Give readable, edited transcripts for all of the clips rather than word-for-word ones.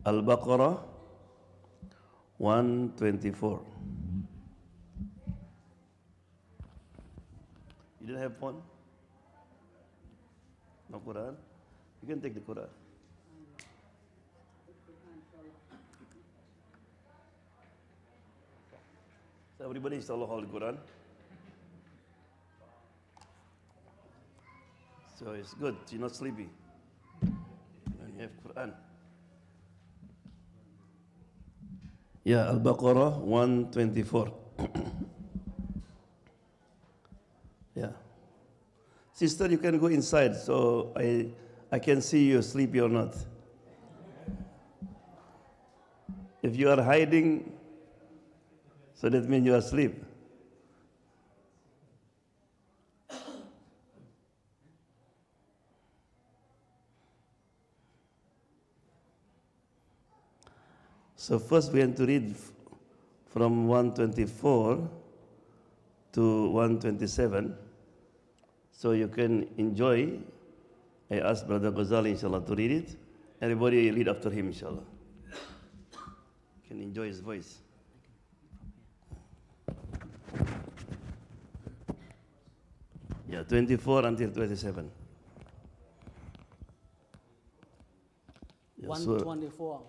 Al-Baqarah 124. You didn't have phone? No Quran? You can take the Quran. So everybody inshallah hold the Quran. So it's good, you're not sleepy. And you have Quran. Yeah, Al-Baqarah 124. Yeah. Sister, you can go inside so I can see you sleepy or not. If you are hiding, so that means you are asleep. So first we have to read from 124 to 127, so you can enjoy. I ask Brother Ghazali inshallah to read it. Everybody read after him inshallah. Can enjoy his voice. Yeah, 24 until 27. Yeah, 124.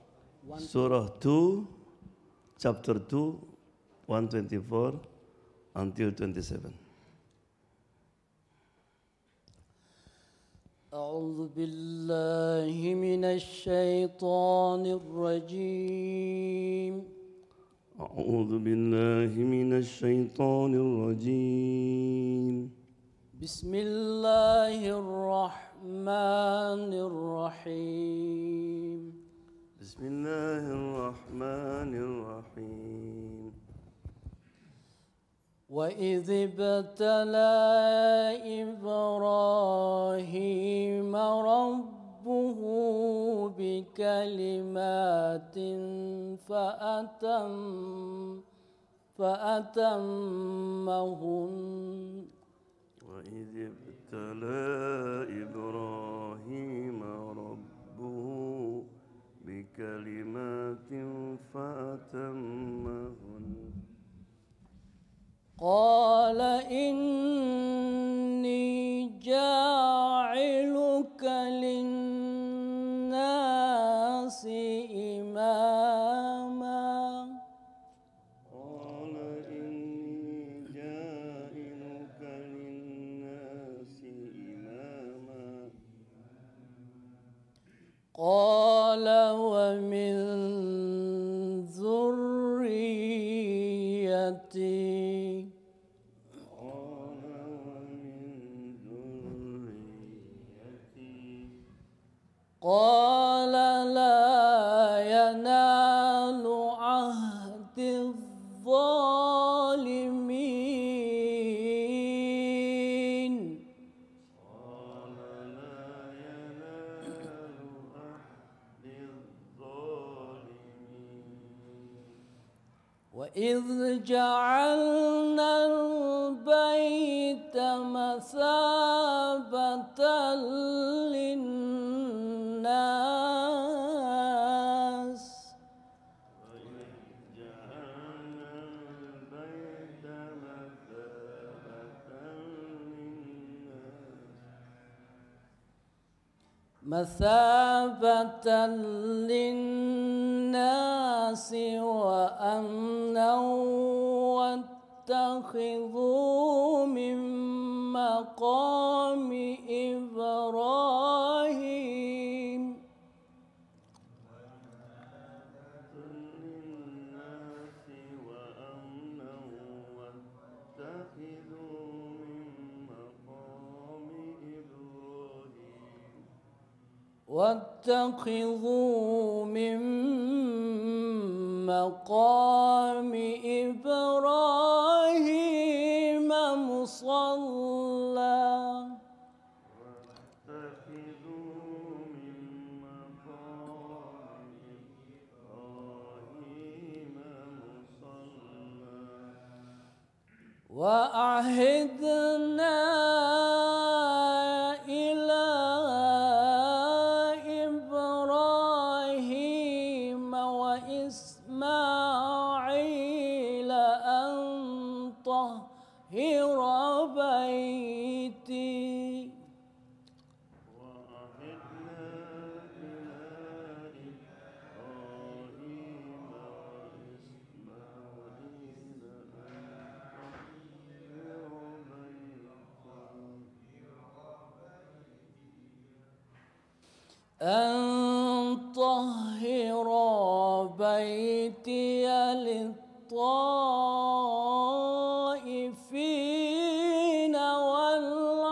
Surah 2, chapter 2, 124 until 27. أعوذ بالله من الشيطان الرجيم. أعوذ بالله من الشيطان الرجيم. بسم الله الرحمن الرحيم. بسم الله الرحمن الرحيم. وإذ ابتلى إبراهيم ربه بكلمات فأتمهن. وإذ ابتلى إبراهيم ربه بكلمات فأتمهن. قال إني جاعلك للناس إماما. قال إني جاعلك للناس إماما. قال ومن ذريتي. قال لا ينال عهد الظالمين. قال لا ينال عهد الظالمين. وإذ جعلنا البيت مثابة للناس. وإذ جعلنا البيت مثابة للناس وأمنا واتخذوا من مقام إبراهيم. واتخذوا من مقام إبراهيم مصلى. وأعهدنا إلى إبراهيم أن طهر بيتي للطائفين والعاكفين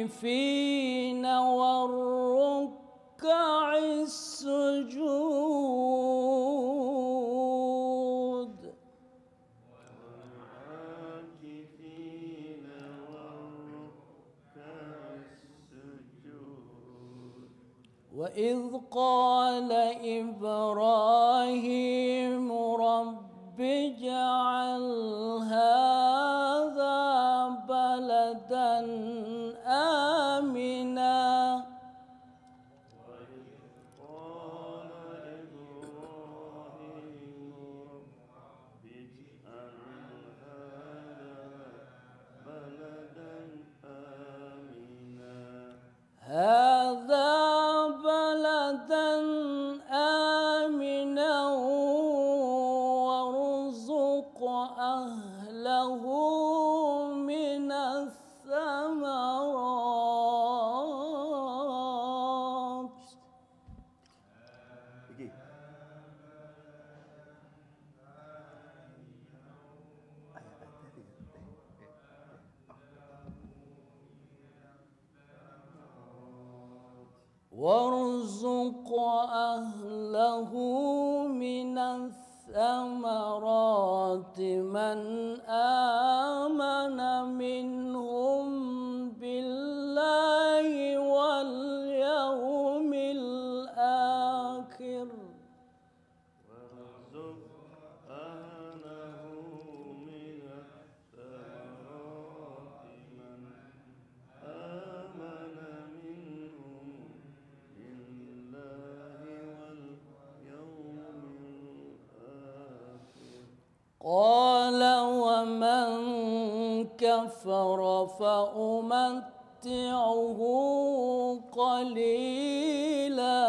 والعاكفين والركع السجود وإذ قال إبراهيم رب اجعل هذا بلدا آمنا هذا بلدا آمنا وارزق أهله من الثمرات وارزق أهله من الثمرات من آمن منهم بالله واليوم الآخر قال ومن كفر فأمتعه قليلا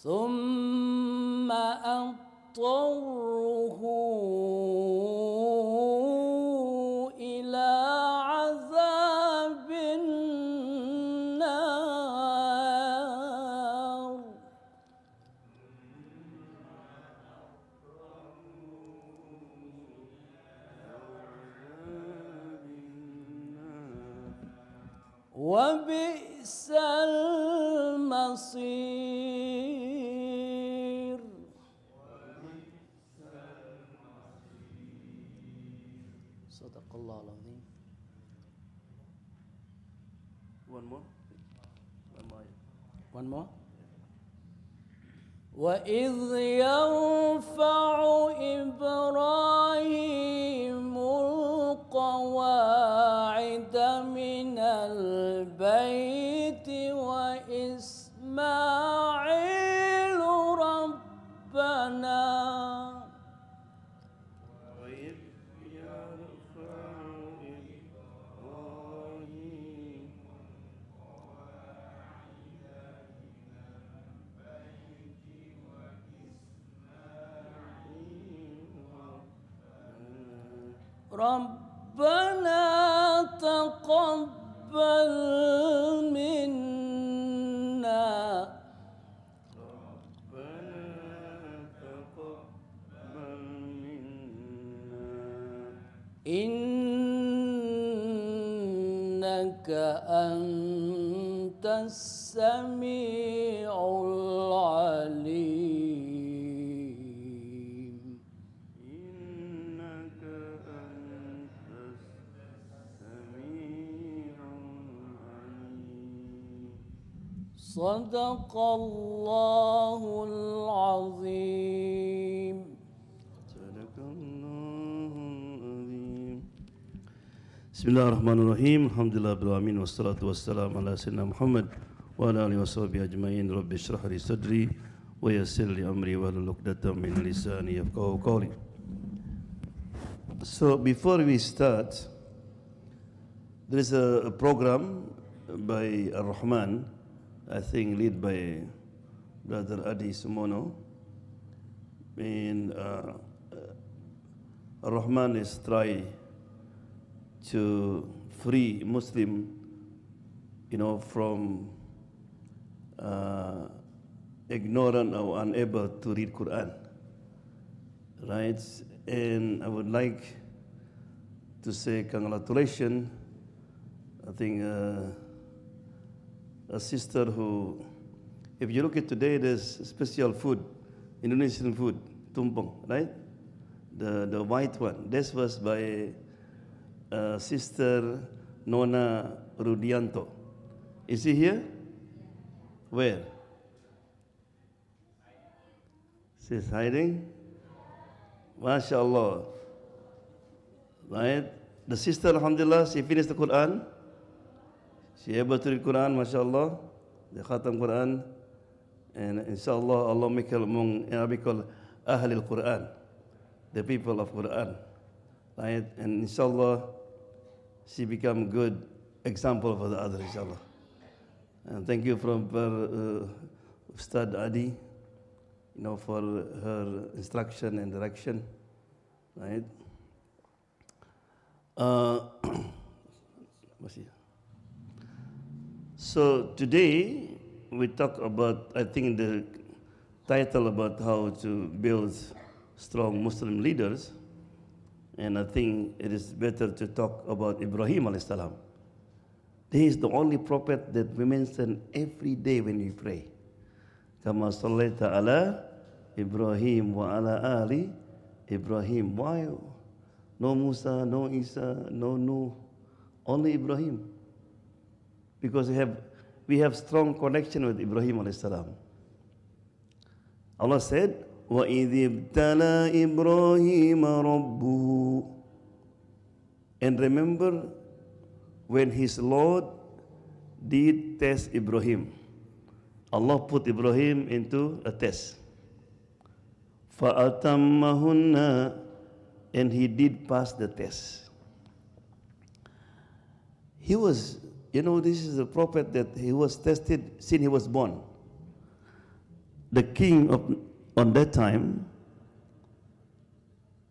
ثم أضطره إلى عذاب النار وبئس المصير صدق الله العظيم. One more. One more. وإذ يرفع إبراهيم القواعد من البيت وإسماعيل ربنا ربنا تقبل منا إنك أنت السميع العليم صدق الله العظيم. Bismillahirrahmanirrahim. Alhamdulillah bil alamin wassalatu wassalamu ala sayyidina Muhammad wa ala alihi washabihi ajmain. Rabbi shrah li sadri ويسر لي أمري واحلل عقدة من لساني يفقهوا قولي. So before we start, there is a program by Ar-Rahman, I think led by Brother Adi Sumono. And Ar-Rahman is trying to free Muslim, from ignorant or unable to read Quran, right? And I would like to say congratulations. I think a sister who, if you look at today, there's special food, Indonesian food, tumpeng, right? The white one. This was by Sister Nona Rudianto. Is he here? Where? She's hiding? MashaAllah. Right? The sister, alhamdulillah, she finished the Quran. She able to read Quran, MashaAllah. The Khatam Quran. And inshallah, Allah make her among Arabic called Ahlul Quran, the people of Quran. Right? And inshallah, she become good example for the other, inshallah. And thank you from Ustad Adi, for her instruction and direction, right? So today we talk about, I think the title about how to build strong Muslim leaders, and I think it is better to talk about Ibrahim alayhi salam. He is the only prophet that we mention every day when we pray. Kama sallaita ala Ibrahim wa ala ali Ibrahim. Why? No Musa, no Isa, no Nuh, only Ibrahim. Because we have strong connection with Ibrahim alayhi salam. Allah said, وَإِذِ ابْتَلَى إِبْرَاهِيمَ رَبُّهُ. And remember when his Lord did test Ibrahim. Allah put Ibrahim into a test. فَأَتَمَّهُنَّ. And he did pass the test. He was, this is a prophet that he was tested since he was born. The king on that time,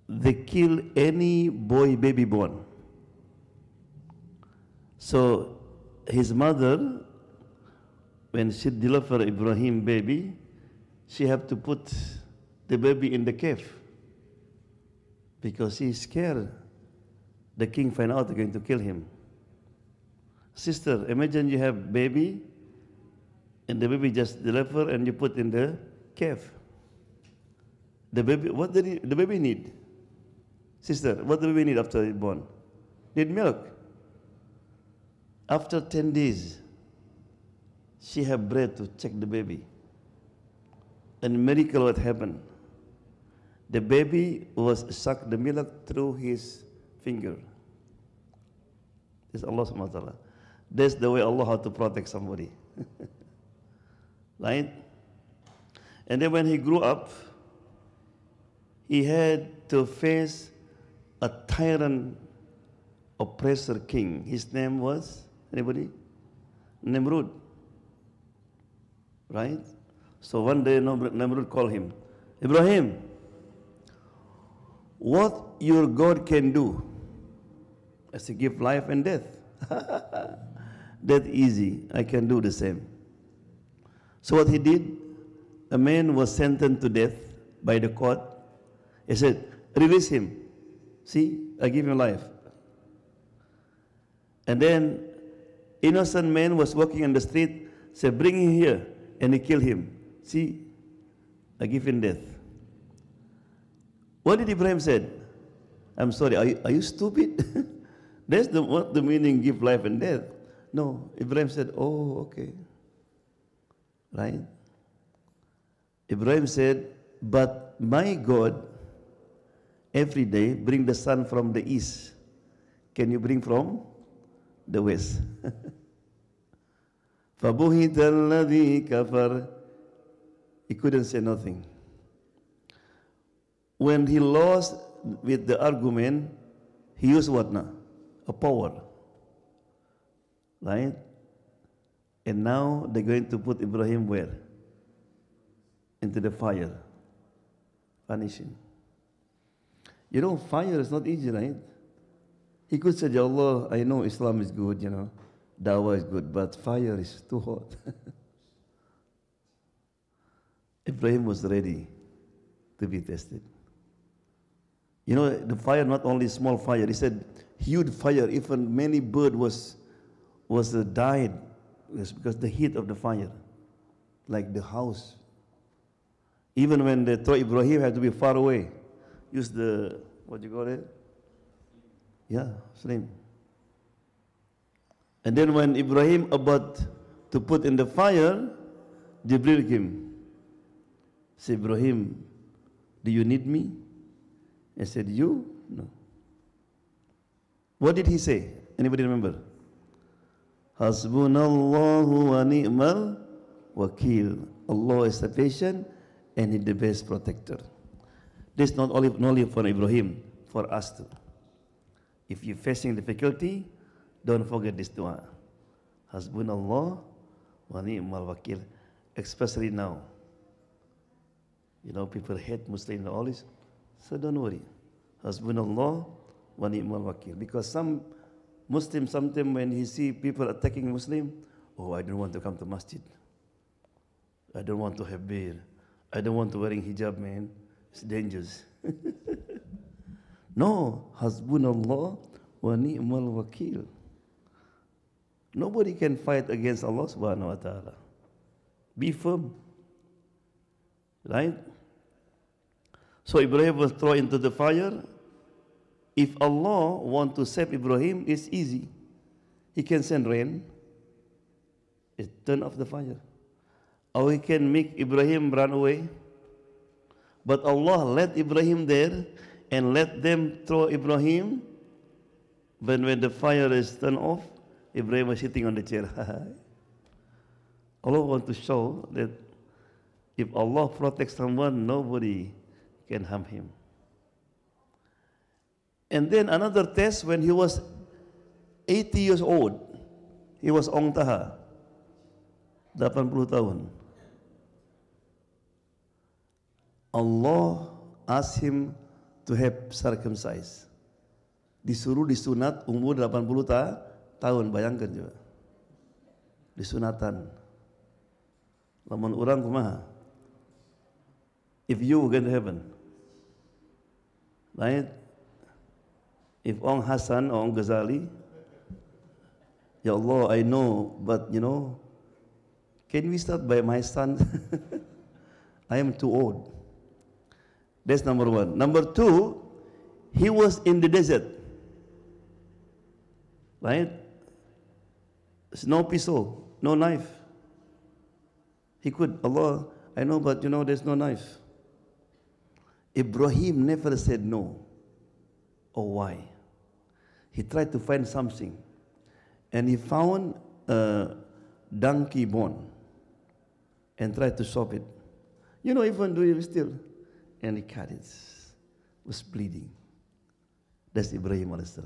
they kill any boy baby born. So his mother, when she delivered Ibrahim baby, she had to put the baby in the cave because she's scared the king find out they're going to kill him. Sister, imagine you have baby and the baby just delivered and you put in the cave. The baby, what did the baby need? Sister, what the baby need after it's born? Need milk. After 10 days, she had bread to check the baby. And miracle what happened. The baby was sucked the milk through his finger. This is Allah subhanahu wa ta'ala. That's the way Allah had to protect somebody. Right? And then when he grew up, he had to face a tyrant oppressor king. His name was, anybody? Nimrud. Right? So one day Nimrud called him, Ibrahim, what your God can do is to give life and death. That easy, I can do the same. So what he did, a man was sentenced to death by the court. He said, release him. See, I give him life. And then innocent man was walking on the street, said, bring him here. And he killed him. See, I give him death. What did Ibrahim said? I'm sorry, are you stupid? That's what the meaning give life and death. No, Ibrahim said, oh, okay. Right? Ibrahim said, but my God every day bring the sun from the east. Can you bring from the west? فَبُهِتَ الَّذِي كَفَرَ. He couldn't say nothing. When he lost with the argument, he used what now? A power. Right? And now they're going to put Ibrahim where? Into the fire. Punish him. You know, fire is not easy, right? He could say, Ya Allah, I know Islam is good, you know, Dawah is good, but fire is too hot. Ibrahim was ready to be tested. You know, the fire, not only small fire, he said, huge fire, even many bird was died because the heat of the fire, like the house. Even when they throw Ibrahim, had to be far away. Use the, what do you call it? Yeah, slim. And then when Ibrahim about to put in the fire, Jibril came. Say, Ibrahim, do you need me? I said, you? No. What did he say? Anybody remember? Hasbunallahu wa ni'mal wakil. Allah is sufficient and He is the best protector. This is not only for Ibrahim, for us too. If you're facing difficulty, don't forget this dua. Hasbunallah wa ni'mal wakil. Especially now. You know, people hate Muslims and all this. So don't worry. Hasbunallah wa ni'mal wakil. Because some Muslims, sometimes when he see people attacking Muslim, oh, I don't want to come to masjid. I don't want to have beer. I don't want to wearing hijab, man. It's dangerous. No, Hasbunallah wa ni'mal wakil. Nobody can fight against Allah subhanahu wa ta'ala. Be firm. Right? So Ibrahim was thrown into the fire. If Allah want to save Ibrahim, it's easy. He can send rain. It turn off the fire. Or He can make Ibrahim run away. But Allah let Ibrahim there and let them throw Ibrahim. But when the fire is turned off, Ibrahim was sitting on the chair. Allah wants to show that if Allah protects someone, nobody can harm him. And then another test, when he was 80 years old, he was Ong Taha, 80 tahun. Allah asked him to have circumcised. Disuruh disunat umur 80 tahun, bayangkan juga. Disunatan. Lamun orang kumaha? If you go to heaven, right? If Ong Hassan or Ong Ghazali, Ya Allah, I know, but you know, can we start by my son? I am too old. That's number one. Number two, he was in the desert. Right? There's no pistol, no knife. He could, Allah, I know, but you know, there's no knife. Ibrahim never said no. Oh, why? He tried to find something. And he found a donkey bone and tried to chop it. You know, even doing it still. And he cut it. It was bleeding. That's Ibrahim a.s.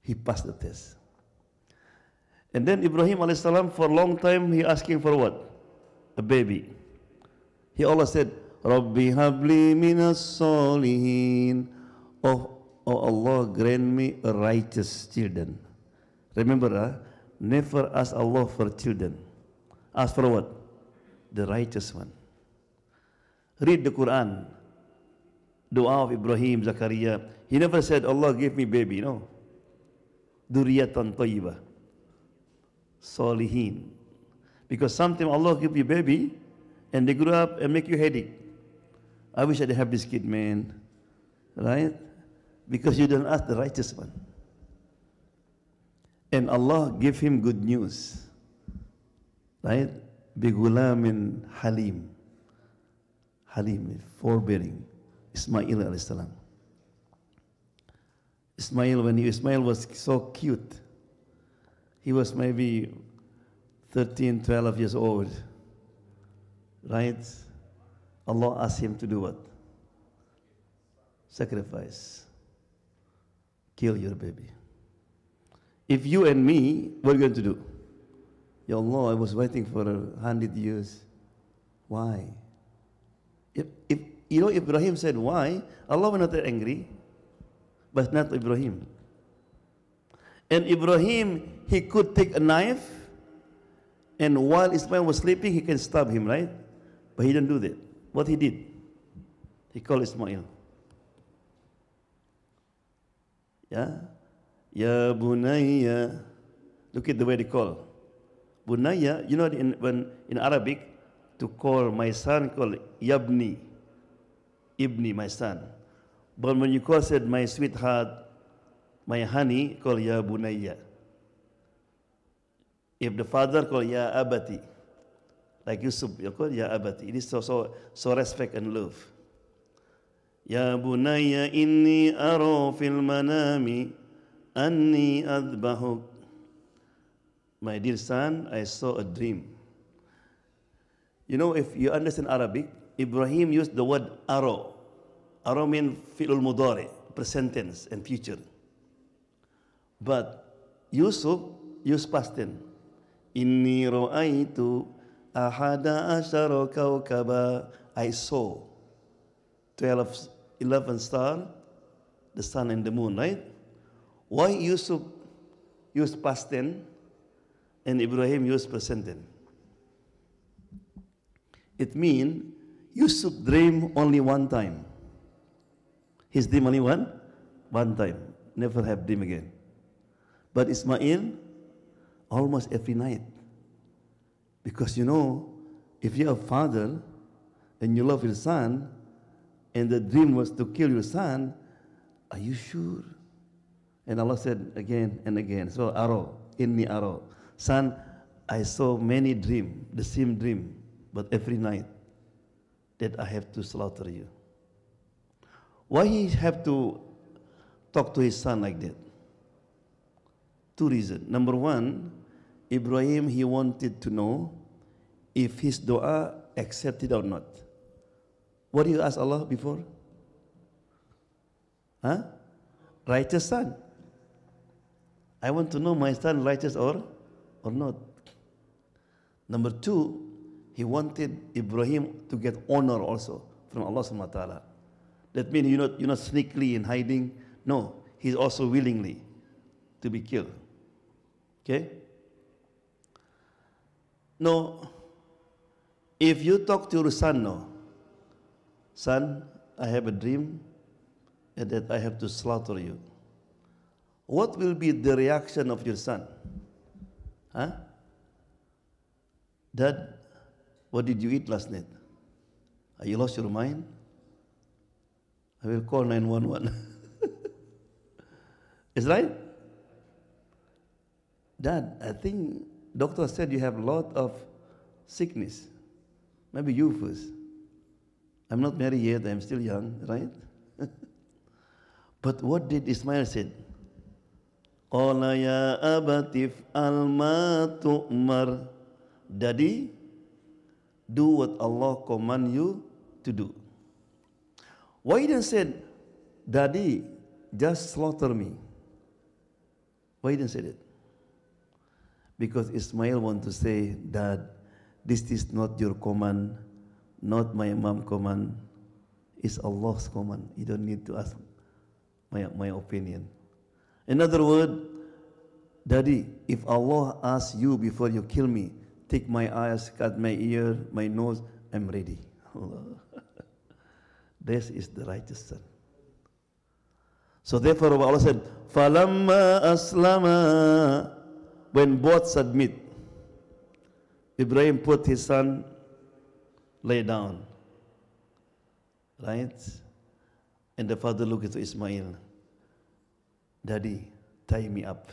He passed the test. And then Ibrahim a.s. for a long time, he asking for what? A baby. He always said, Rabbi habli minas solihin. Oh Allah, grant me a righteous children. Remember, never ask Allah for children. Ask for what? The righteous one. Read the Quran. Dua of Ibrahim, Zakaria. He never said, Allah give me baby, no. Duriyatan tayyibah. Solihin. Because sometimes Allah give you baby and they grow up and make you headache. I wish I'd have this kid, man. Right? Because you don't ask the righteous one. And Allah give him good news. Right? Bigulamin Halim. Halim, forbearing. Ismail alayhi salam. When Ismail was so cute. He was maybe 13, 12 years old. right? Allah asked him to do what? Sacrifice. Kill your baby. If you and me, what are you going to do? Ya Allah, I was waiting for 100 years. Why? If Ibrahim said why, Allah will not get angry, but not Ibrahim. And Ibrahim, he could take a knife, and while Ismail was sleeping, he can stab him, right? But he didn't do that. What he did? He called Ismail. Yeah? Ya Bunayya. Look at the way they call. Bunayya, you know, in Arabic, to call my son, call Yabni. Ibni, my son. But when you call, said, my sweetheart, my honey, call Ya Bunayya. If the father call Ya Abati, like Yusuf, you call Ya Abati. It is so respect and love. Ya Bunayya inni aro fil manami anni adbahuk. My dear son, I saw a dream. You know, if you understand Arabic, Ibrahim used the word aro. Aro means fi'lul mudari, present tense and future. But Yusuf used past tense. Inni ra'aitu ahada asyara kawkaba. I saw 11 stars, the sun and the moon, right? Why Yusuf used past tense and Ibrahim used present tense? It means Yusuf dreamed only one time. His dream only one time. Never have dream again. But Ismail, almost every night. Because you know, if you're a father and you love your son, and the dream was to kill your son, are you sure? And Allah said again and again, so Aro, inni Aro. Son, I saw many dreams, the same dream, but every night that I have to slaughter you. Why he have to talk to his son like that? Two reasons. Number one, Ibrahim, he wanted to know if his dua accepted or not. What did you ask Allah before? Huh? Righteous son. I want to know my son righteous or not. Number two, he wanted Ibrahim to get honor also from Allah subhanahu wa ta'ala. That means you're not sneakily in hiding. No, he's also willingly to be killed. Okay? No, if you talk to your son now, son, I have a dream and that I have to slaughter you. What will be the reaction of your son? Huh? Dad, what did you eat last night? You lost your mind? I will call 911. Is right? Dad, I think doctor said you have a lot of sickness. Maybe you first. I'm not married yet, I'm still young, right? But what did Ismail said? Qala ya abatif alma tu'mar. Daddy, do what Allah command you to do. Why didn't say, Daddy, just slaughter me? Why didn't say that? Because Ismail want to say, Dad, this is not your command, not my mom command. It's Allah's command. You don't need to ask my opinion. In other words, Daddy, if Allah asks you before you kill me, take my eyes, cut my ear, my nose, I'm ready. Allah. This is the righteous son. So therefore Allah said, Falamma aslama, when both submit, Ibrahim put his son, lay down. Right? And the father looked at Ismail. Daddy, tie me up.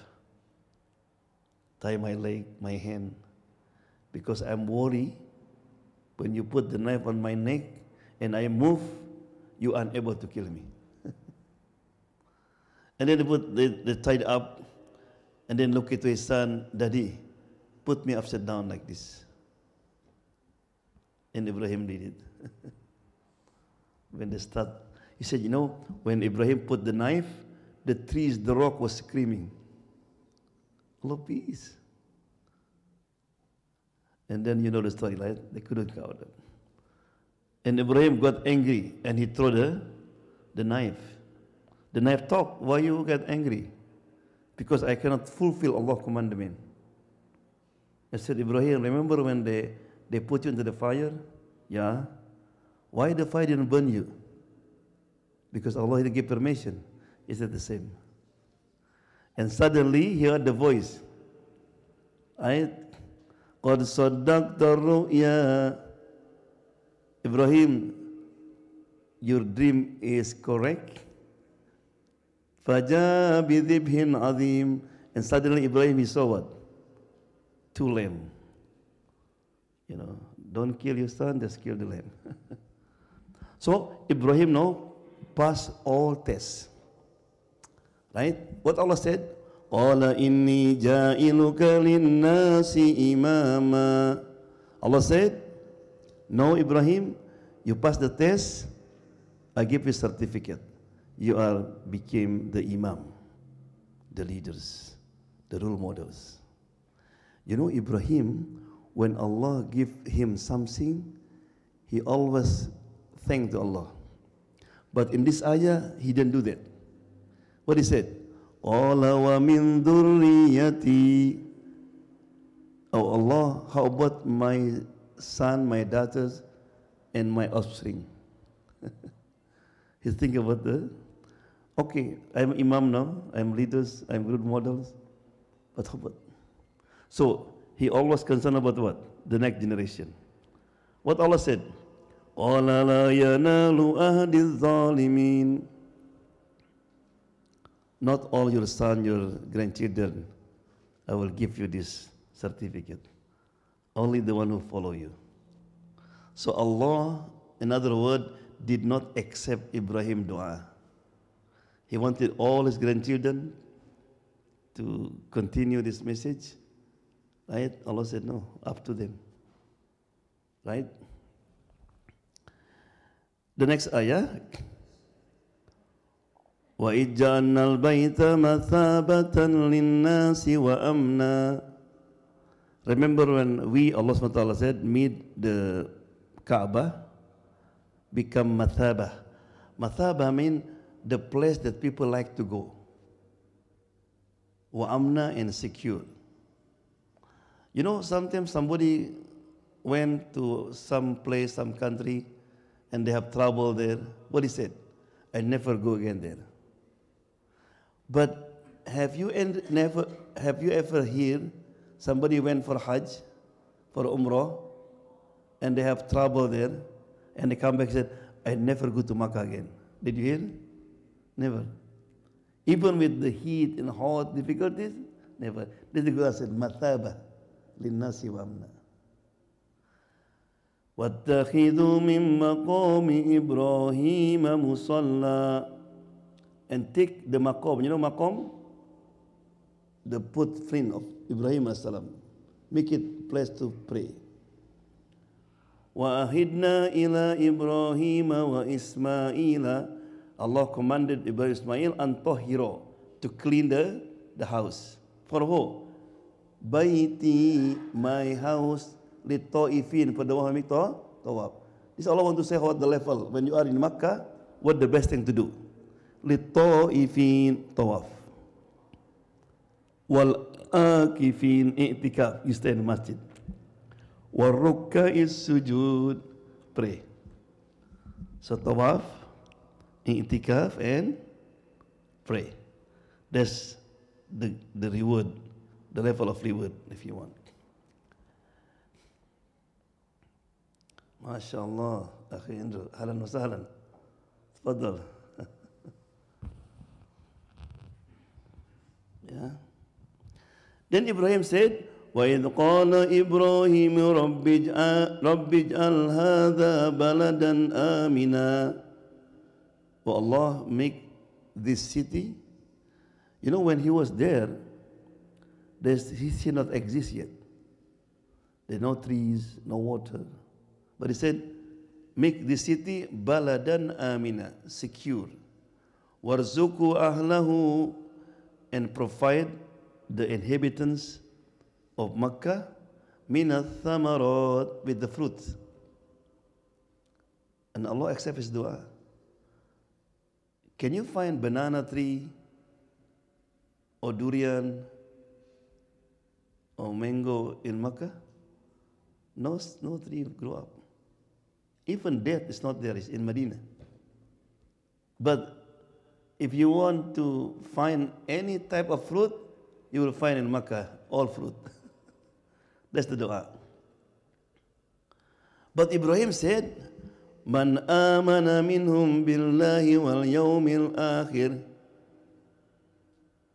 Tie my leg, my hand. Because I'm worried when you put the knife on my neck and I move, you are unable to kill me. And then they tied up and then look at his son, Daddy, put me upside down like this. And Ibrahim did it. When they start, he said, you know, when Ibrahim put the knife, the trees, the rock was screaming, Allah, peace. And then you know the story, right? They couldn't cover it. And Ibrahim got angry and he threw the knife. The knife talked, why you get angry? Because I cannot fulfill Allah's commandment. I said, Ibrahim, remember when they put you into the fire? Yeah. Why the fire didn't burn you? Because Allah didn't give permission. He said the same. And suddenly he heard the voice. Ayat, قَدْ صَدَّقْتَ الرُّؤْيَا. Ibrahim, your dream is correct. فَجَاءَ بِذِبْهٍ عَظِيمٍ. And suddenly Ibrahim, he saw what? 2 lambs. You know, don't kill your son, just kill the lamb. So Ibrahim now passed all tests. Right? What Allah said? قَالَ إِنِّي جَائِلُكَ لِلنَّاسِ إِمَامًا. Allah said, no, Ibrahim, you passed the test, I give you a certificate. You became the imam, the leaders, the role models. You know, Ibrahim, when Allah give him something, he always thanked Allah. But in this ayah, he didn't do that. What he said? قَالَ وَمِن ذُرِّيَّتِي. Oh Allah, how about my son, my daughters, and my offspring? He's thinking about okay, I'm imam now, I'm leaders, I'm good models, but how about? So he always concerned about what? The next generation. What Allah said? قَالَ لَا يَنَالُ أَهْدِ الظَّالِمِينَ. Not all your son, your grandchildren, I will give you this certificate. Only the one who follow you. So Allah, in other words, did not accept Ibrahim dua. He wanted all his grandchildren to continue this message. Right? Allah said, no, up to them. Right? The next ayah. وَإِذْ جَعَلْنَا الْبَيْتَ مَثَابَةً لِلنَّاسِ وَأَمْنًا. Remember when we, Allah SWT said, made the Kaaba become mathaba. Mathaba means the place that people like to go. Wa'amna, and secure. You know, sometimes somebody went to some place, some country, and they have trouble there. What he said? I never go again there. But have you ever heard somebody went for Hajj, for Umrah, and they have trouble there, and they come back and said, I never go to Makkah again. Did you hear? Never. Even with the heat and hot difficulties, never. This is God said, Mathaba linnasi wa amna. وَاتَّخِذُوا مِن مَّقَامِ إِبْرَاهِيمَ مُصَلَّى. And take the maqam. You know maqam? The footprint of Ibrahim as salam. Make it place to pray. وَأَهِدْنَا إِلَىٰ إِبْرَاهِيمَ وَإِسْمَائِيلَ. Allah commanded Ibrahim Ismail and Tahiro to clean the house. For who? Baiti, my house, لِلطَّائِفِينَ, for the one who make tawaf. This Allah want to say what the level. When you are in Makkah, what the best thing to do? لِلطَّائِفِينَ tawaf. وَالْآكِفِينَ i'tikaf, you stay in the masjid. وَالرُّكَّعِ السُّجُودِ, pray. So tawaf, i'tikaf, and pray. That's the reward, the level of reward, if you want. MashaAllah, Akhi Indra, ahlan wa sahlan. Tfaddal. Yeah. Then Ibrahim said, وَإِذْ قَالَ إِبْرَاهِيمُ رَبِّ اجْعَلْ هَذَا بَلَدًا آمِنًا. Oh Allah, make this city. You know, when he was there, he did not exist yet. There are no trees, no water, But he said, make the city baladan amina, secure. Warzuku ahlahu, and provide the inhabitants of Makkah minat thamarat, with the fruit. And Allah accepts his dua. Can you find banana tree or durian or mango in Makkah? No, no tree grew up. Even death is not there, it's in Medina. But if you want to find any type of fruit, you will find in Makkah all fruit. That's the dua. But Ibrahim said, Man amana minhum billahi wal yawmil akhir.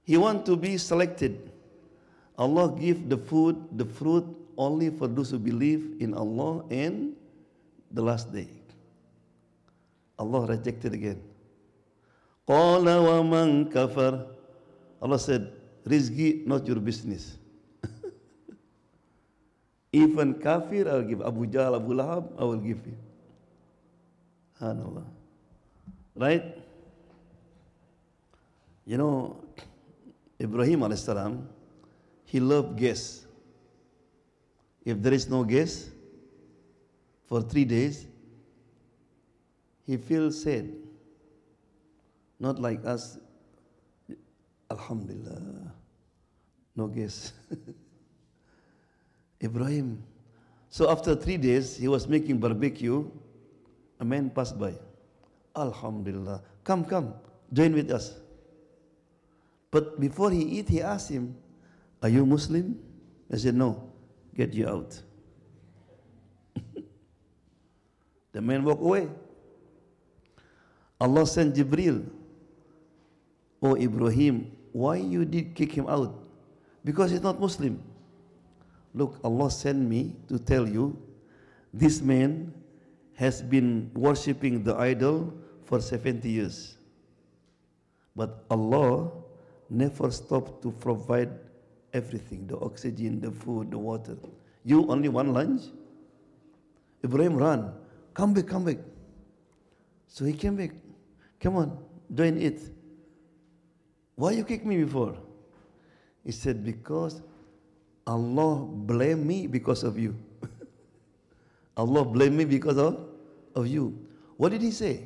He want to be selected. Allah give the fruit only for those who believe in Allah and the last day. Allah rejected again. Qala wa man kafar. Allah said, rizki not your business. Even kafir I will give. Abu Jahl, Abu Lahab, I will give you. SubhanAllah. Right? You know, Ibrahim alayhis salam, he loved guests. If there is no guest for 3 days, he feels sad. Not like us, Alhamdulillah, no guest. Ibrahim. So after 3 days, he was making barbecue. A man passed by. Alhamdulillah. Come, join with us. But before he eat, he asked him, are you Muslim? I said, no. Get you out. The man walked away. Allah sent Jibril. Oh Ibrahim, why you did kick him out? Because he's not Muslim. Look, Allah sent me to tell you, this man has been worshipping the idol for 70 years. But Allah never stopped to provide everything, the oxygen, the food, the water. You only one lunch? Ibrahim ran. Come back. So he came back. Come on, join it. Why you kicked me before? He said, because Allah blamed me because of you. Allah blamed me because of you. What did he say?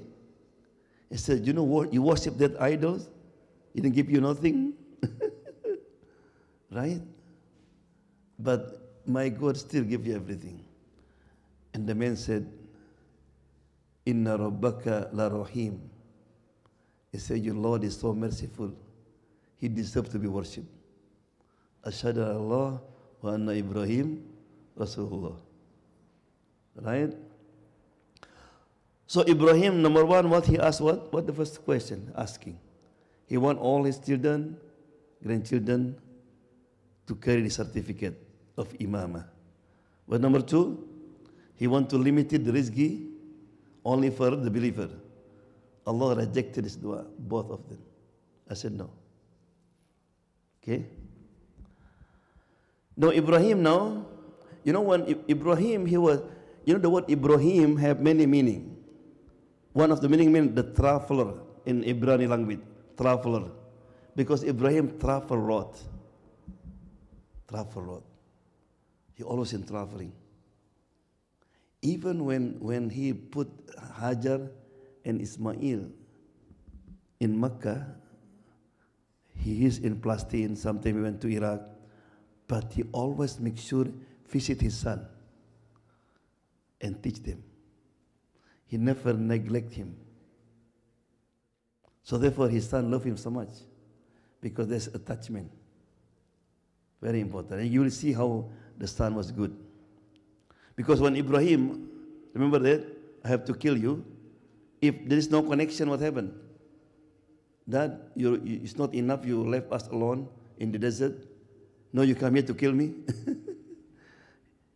He said, you know what? You worship that idols. He didn't give you nothing. Right? But my God still give you everything. And the man said, Inna Rabbaka la Rahim. He said, your Lord is so merciful. He deserves to be worshipped. Ashhadu an Allah wa anna Ibrahim Rasulullah. Right? So Ibrahim, number one, what he asked, what the first question asking? He want all his children, grandchildren, to carry the certificate of imamah. But number two, he want to limit the rizki only for the believer. Allah rejected his dua, both of them. I said no. Okay? Now Ibrahim now, you know when Ibrahim, he was, you know the word Ibrahim have many meaning. One of the meaning means the traveler in Ibrani language, traveler. Because Ibrahim travel a lot. He always in traveling. Even when he put Hajar and Ismail in Mecca, he is in Palestine, sometimes he went to Iraq, but he always makes sure visit his son and teach them. He never neglect him. So therefore his son loved him so much because there's attachment. Very important. And you will see how the son was good. Because when Ibrahim, remember that, I have to kill you. If there is no connection, what happened? That it's not enough you left us alone in the desert. No, you come here to kill me.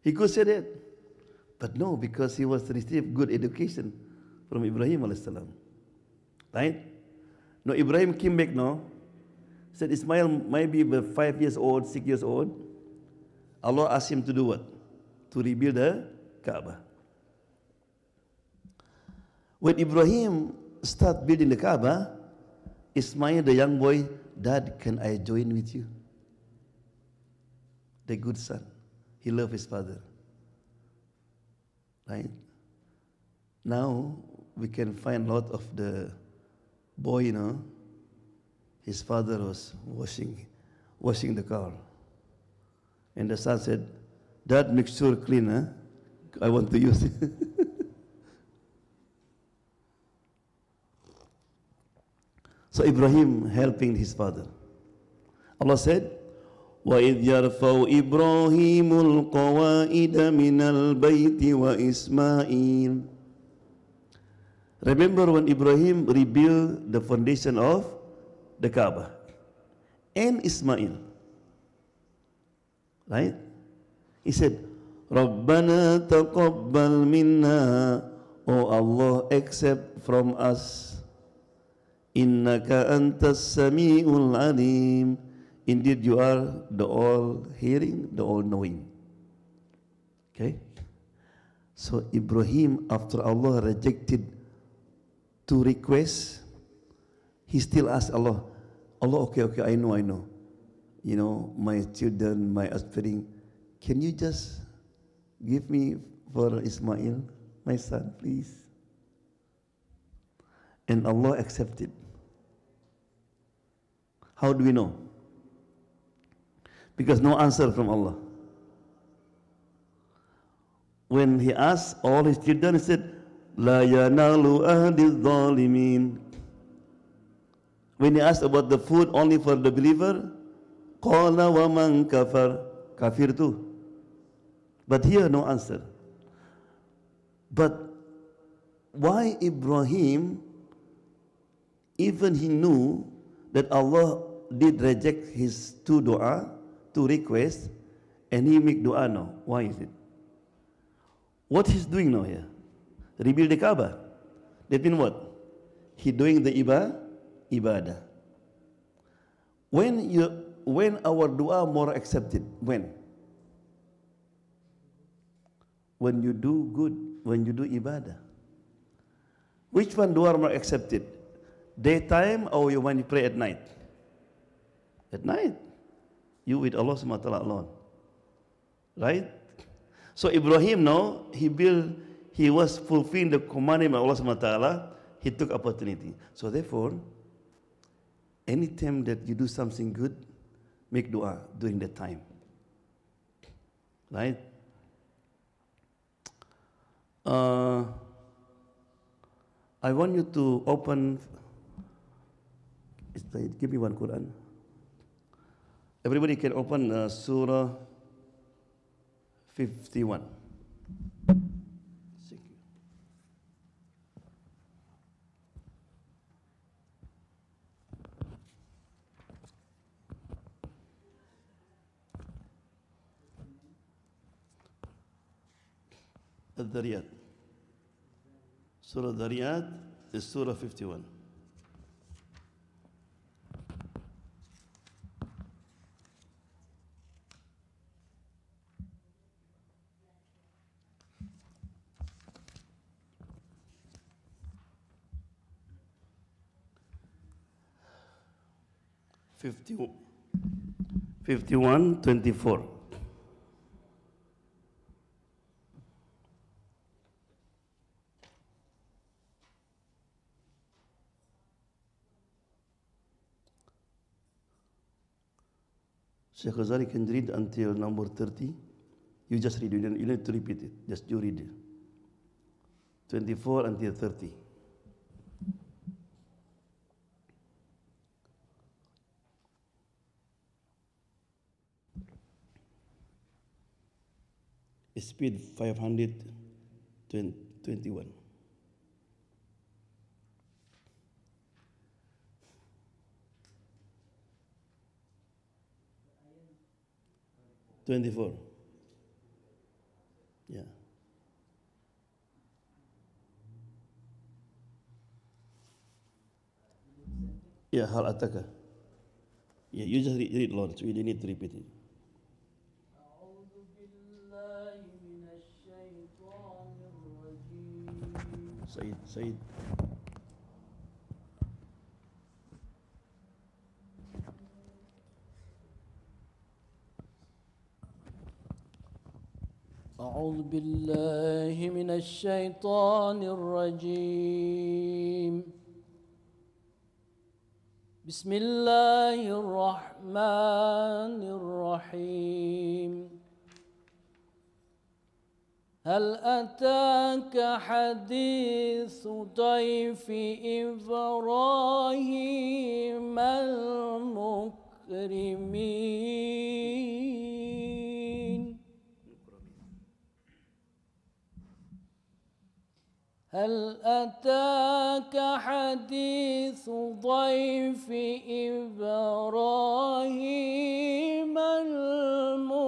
He could say that. But no, because he was received good education from Ibrahim alayhis salam. Right? No, Ibrahim came back now. Said Ismail might be 5 years old, 6 years old. Allah asked him to do what? To rebuild the Kaaba. When Ibrahim start building the Kaaba, Ismail, the young boy, Dad, can I join with you? The good son. He loved his father. Right? Now, we can find a lot of the boy, his father was washing the car. And the son said, Dad, make sure clean, huh? I want to use it. So Ibrahim helping his father. Allah said, وَإِذْ يَرْفَوْ إِبْرَاهِيمُ الْقَوَائِدَ مِنَ الْبَيْتِ وَإِسْمَاعِيلُ. Remember when Ibrahim rebuilt the foundation of the Kaaba and Ismail, right? He said, رَبَّنَا تَقَبَّلْ مِنَّا, O Allah, accept from us. Innaka antas sami'ul alim. Indeed, you are the all-hearing, the all-knowing. Okay? So Ibrahim, after Allah rejected two requests, he still asked Allah, okay, I know. My children, my offspring, can you just give me for Ismail, my son, please? And Allah accepted. How do we know? Because no answer from Allah. When he asked all his children, he said, La yanalu ahdi dhalimin. When he asked about the food only for the believer, Qala wa man kafar. Kafir too. But here no answer. But why Ibrahim, even he knew that Allah did reject his two requests, and he make dua now? Why is it? What he's doing now here? Rebuild the Kaaba. That means what? He doing the ibadah. When our dua more accepted? When you do good, when you do ibadah. Which one dua more accepted? Daytime or when you pray at night? At night. You with Allah subhanahu wa ta'ala alone. Right? So Ibrahim now, he was fulfilling the commandment of Allah subhanahu wa ta'ala. He took opportunity. So therefore, anytime that you do something good, make dua during that time. Right? I want you to open, give me one Quran. Everybody can open Surah 51. Thank you. Al-Dhariyat. Surah Al-Dhariyat is Surah 51. Fifty 51:24. Sheikh Ghazali can read until number 30. You just read it. You need to repeat it. Just you read it. 24 until 30. Speed 521. $24. Yeah. Yeah, hal ataka. Yeah, you just read alone, so you don't need to repeat it. Said. أعوذ بالله من الشيطان الرجيم. بسم الله الرحمن الرحيم. هل أتاك حديث ضيف إبراهيم المكرمين؟ هل أتاك حديث ضيف إبراهيم المكرمين؟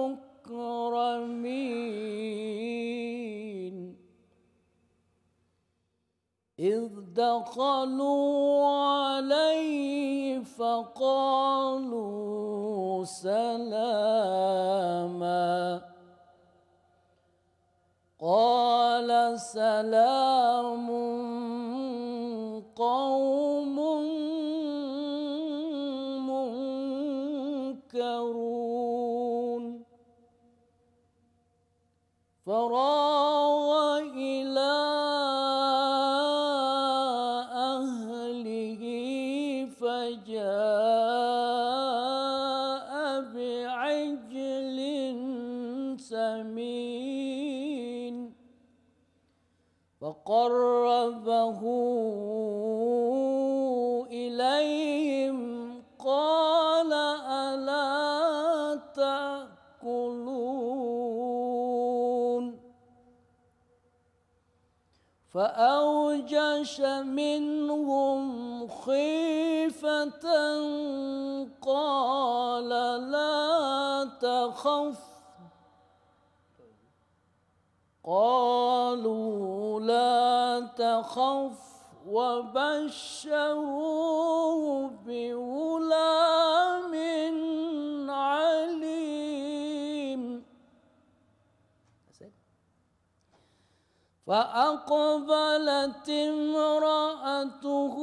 إذ دخلوا عليه فقالوا سلاما. قال سلام قوم منكرون. فراغ إلى أهله فجاء بعجل سمين فقربه إليهم قال ألا تأكلون؟ فأوجس منهم خيفة قال لا تخف. قالوا لا تخف وبشروه بغلام عليم. فأقبلت امرأته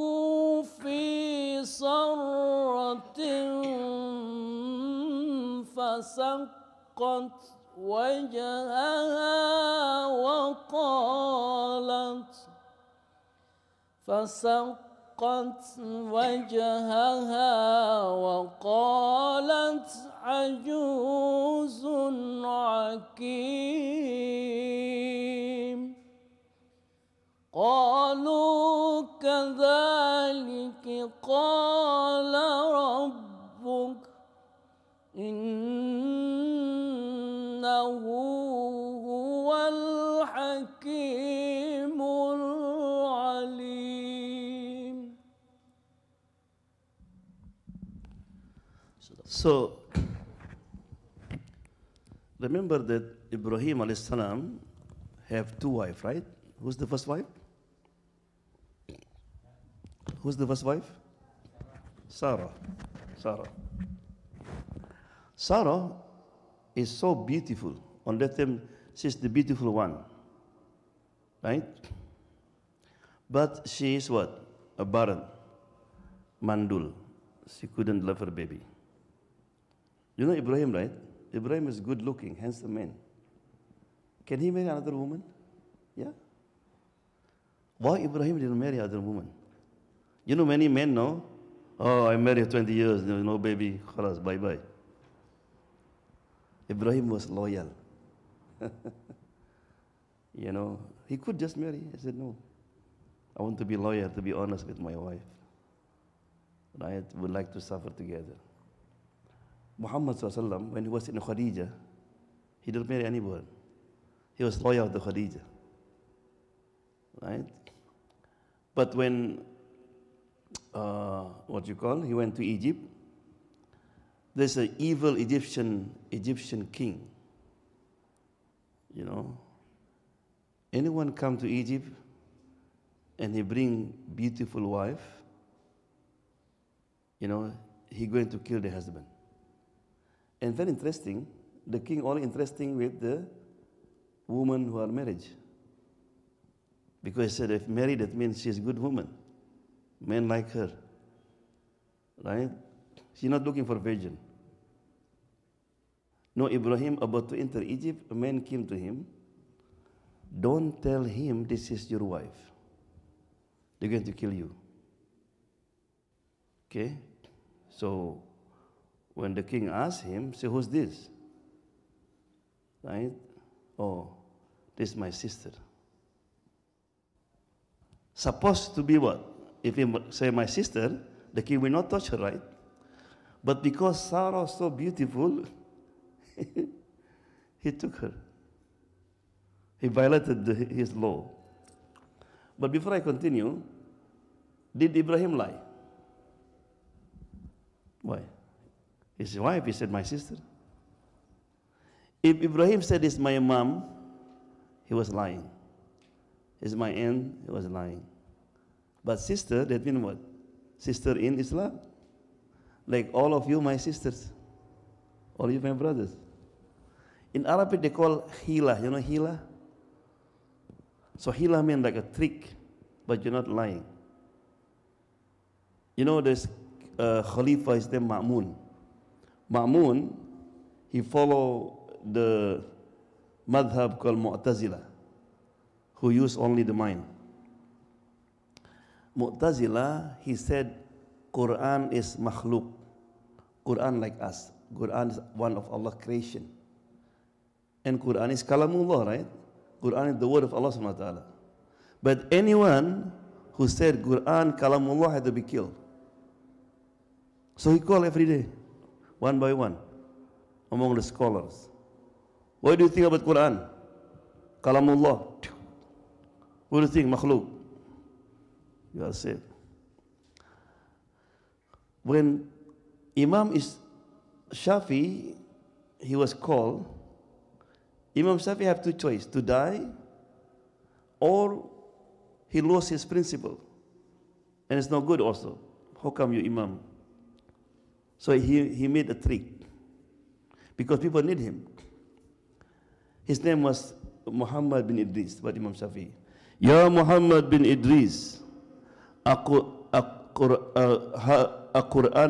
في صرة فسقت وجهها وقالت عجوز عقيم. قالوا كذلك قال ربك إنه هو الحكيم العليم. So, remember that Ibrahim alayhi salam have two wives, right? Who's the first wife? Who's the first wife? Sarah. Sarah is so beautiful. On that time, she's the beautiful one, right? But she is what? A barren, mandul. She couldn't love her baby. You know Ibrahim, right? Ibrahim is good looking, handsome man. Can he marry another woman? Yeah. Why Ibrahim didn't marry other woman? You know many men know, oh, I married 20 years, no baby, khalas, bye-bye. Ibrahim was loyal. You know, he could just marry. I said, no. I want to be loyal, to be honest with my wife. I would like to suffer together. Muhammad sallallahu when he was in Khadijah, he didn't marry anyone. He was loyal to Khadijah. Right? But when, he went to Egypt, there's an evil Egyptian king. You know, anyone come to Egypt and he bring beautiful wife, you know, he going to kill the husband. And very interesting, the king only interesting with the woman who are married. Because he said if married, that means she's a good woman. Men like her. Right? She's not looking for a virgin. No, Ibrahim about to enter Egypt, a man came to him. Don't tell him this is your wife. They're going to kill you. Okay? So when the king asked him, say, who's this? Right? Oh, this is my sister. Supposed to be what? If you say my sister, the king will not touch her, right? But because Sarah was so beautiful, he took her. He violated his law. But before I continue, did Ibrahim lie? Why? His wife, he said, my sister. If Ibrahim said, it's my mom, he was lying. It's my aunt, he was lying. But sister, that means what? Sister in Islam. Like all of you, my sisters. All of you, my brothers. In Arabic, they call hila. You know hila? So hila means like a trick, but you're not lying. You know this Khalifa is named Ma'mun. Ma'mun, he follow the madhab called Mu'tazila, who use only the mind. Mu'tazila, he said, Quran is makhluk. Quran like us. Quran is one of Allah's creation. And Quran is kalamullah, right? Quran is the word of Allah subhanahu wa ta'ala. But anyone who said Quran kalamullah had to be killed. So he called every day, one by one, among the scholars. What do you think about Quran? Kalamullah. What do you think? Makhluk. You are saved. When Imam Shafi, he was called, Imam Shafi have two choices, to die or he lost his principle. And it's not good also. How come you Imam? So he made a trick because people need him. His name was Muhammad bin Idris, but Imam Shafi. Ya Muhammad bin Idris, Quran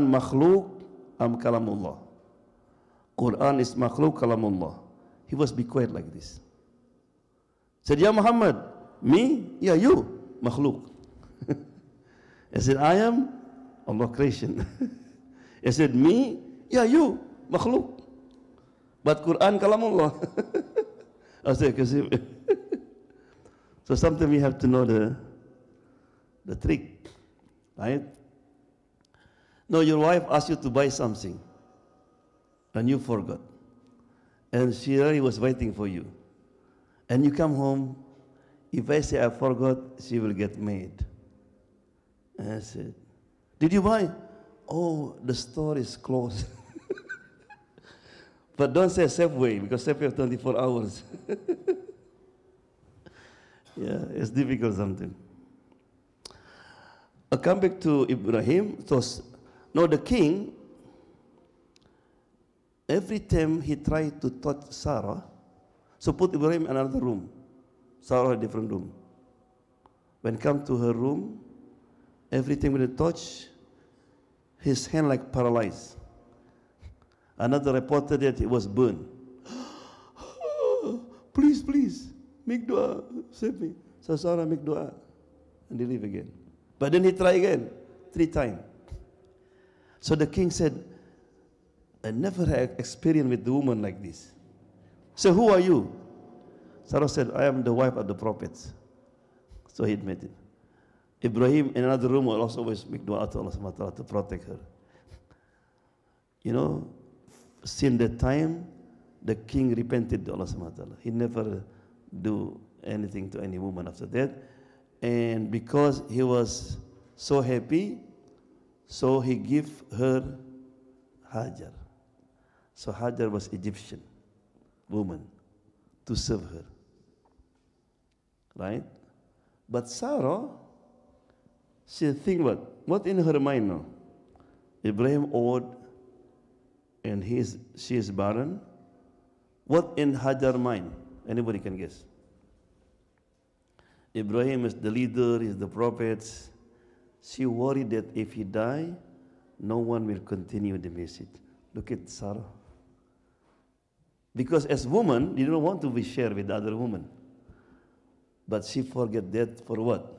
makhluk am kalamullah. Quran is makhluk kalamullah. He was be quiet like this. Said, Ya Muhammad, me? Yeah, you, makhluk. I said, I am Allah creation. I said, me? Yeah, you, makhluk. But Quran kalamullah. I said, so sometimes we have to know the trick, right? No, your wife asked you to buy something, and you forgot. And she really was waiting for you. And you come home, if I say I forgot, she will get mad. And I said, did you buy? Oh, the store is closed. But don't say Safeway, because Safeway have 24 hours. Yeah, it's difficult sometimes. I come back to Ibrahim. So, no, the king, every time he tried to touch Sarah, so put Ibrahim in another room, Sarah in a different room. When come to her room, every time when he touch, his hand like paralyzed. Another reported that he was burned. Please, please, make dua, save me. So Sarah make dua, and they leave again. But then he tried again, 3 times. So the king said, I never had experience with the woman like this. So who are you? Sarah said, I am the wife of the prophets. So he admitted. Ibrahim in another room will also always make dua to Allah subhanahu wa ta'ala to protect her. You know, since that time, the king repented to Allah subhanahu wa ta'ala. He never do anything to any woman after that. And because he was so happy, so he gave her Hajar. So Hajar was Egyptian woman to serve her. Right? But Sarah, she think what in her mind now? Ibrahim old and she is barren. What in Hajar mind? Anybody can guess. Ibrahim is the leader, is the prophet. She worried that if he die, no one will continue the message. Look at Sarah. Because as woman, you don't want to be shared with other women. But she forget that for what?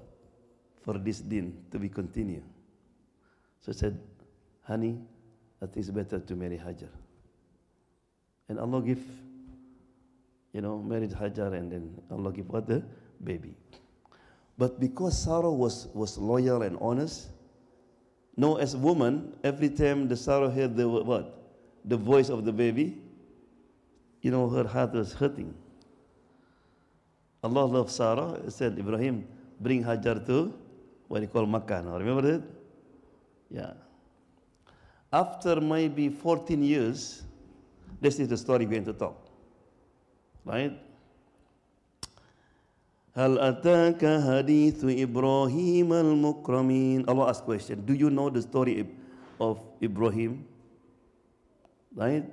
For this deen to be continued. So she said, honey, I think it's better to marry Hajar. And Allah give, married Hajar, and then Allah give what? The baby. But because Sarah was loyal and honest, no, as a woman, every time the Sarah heard the what? The voice of the baby, her heart was hurting. Allah loved Sarah. He said, Ibrahim, bring Hajar to what you call Makkah. Now, remember that? Yeah. After maybe 14 years, this is the story we're going to talk. Right? Hal ataka hadithu Ibrahim al-mukramin. Allah asked question. Do you know the story of Ibrahim? Right?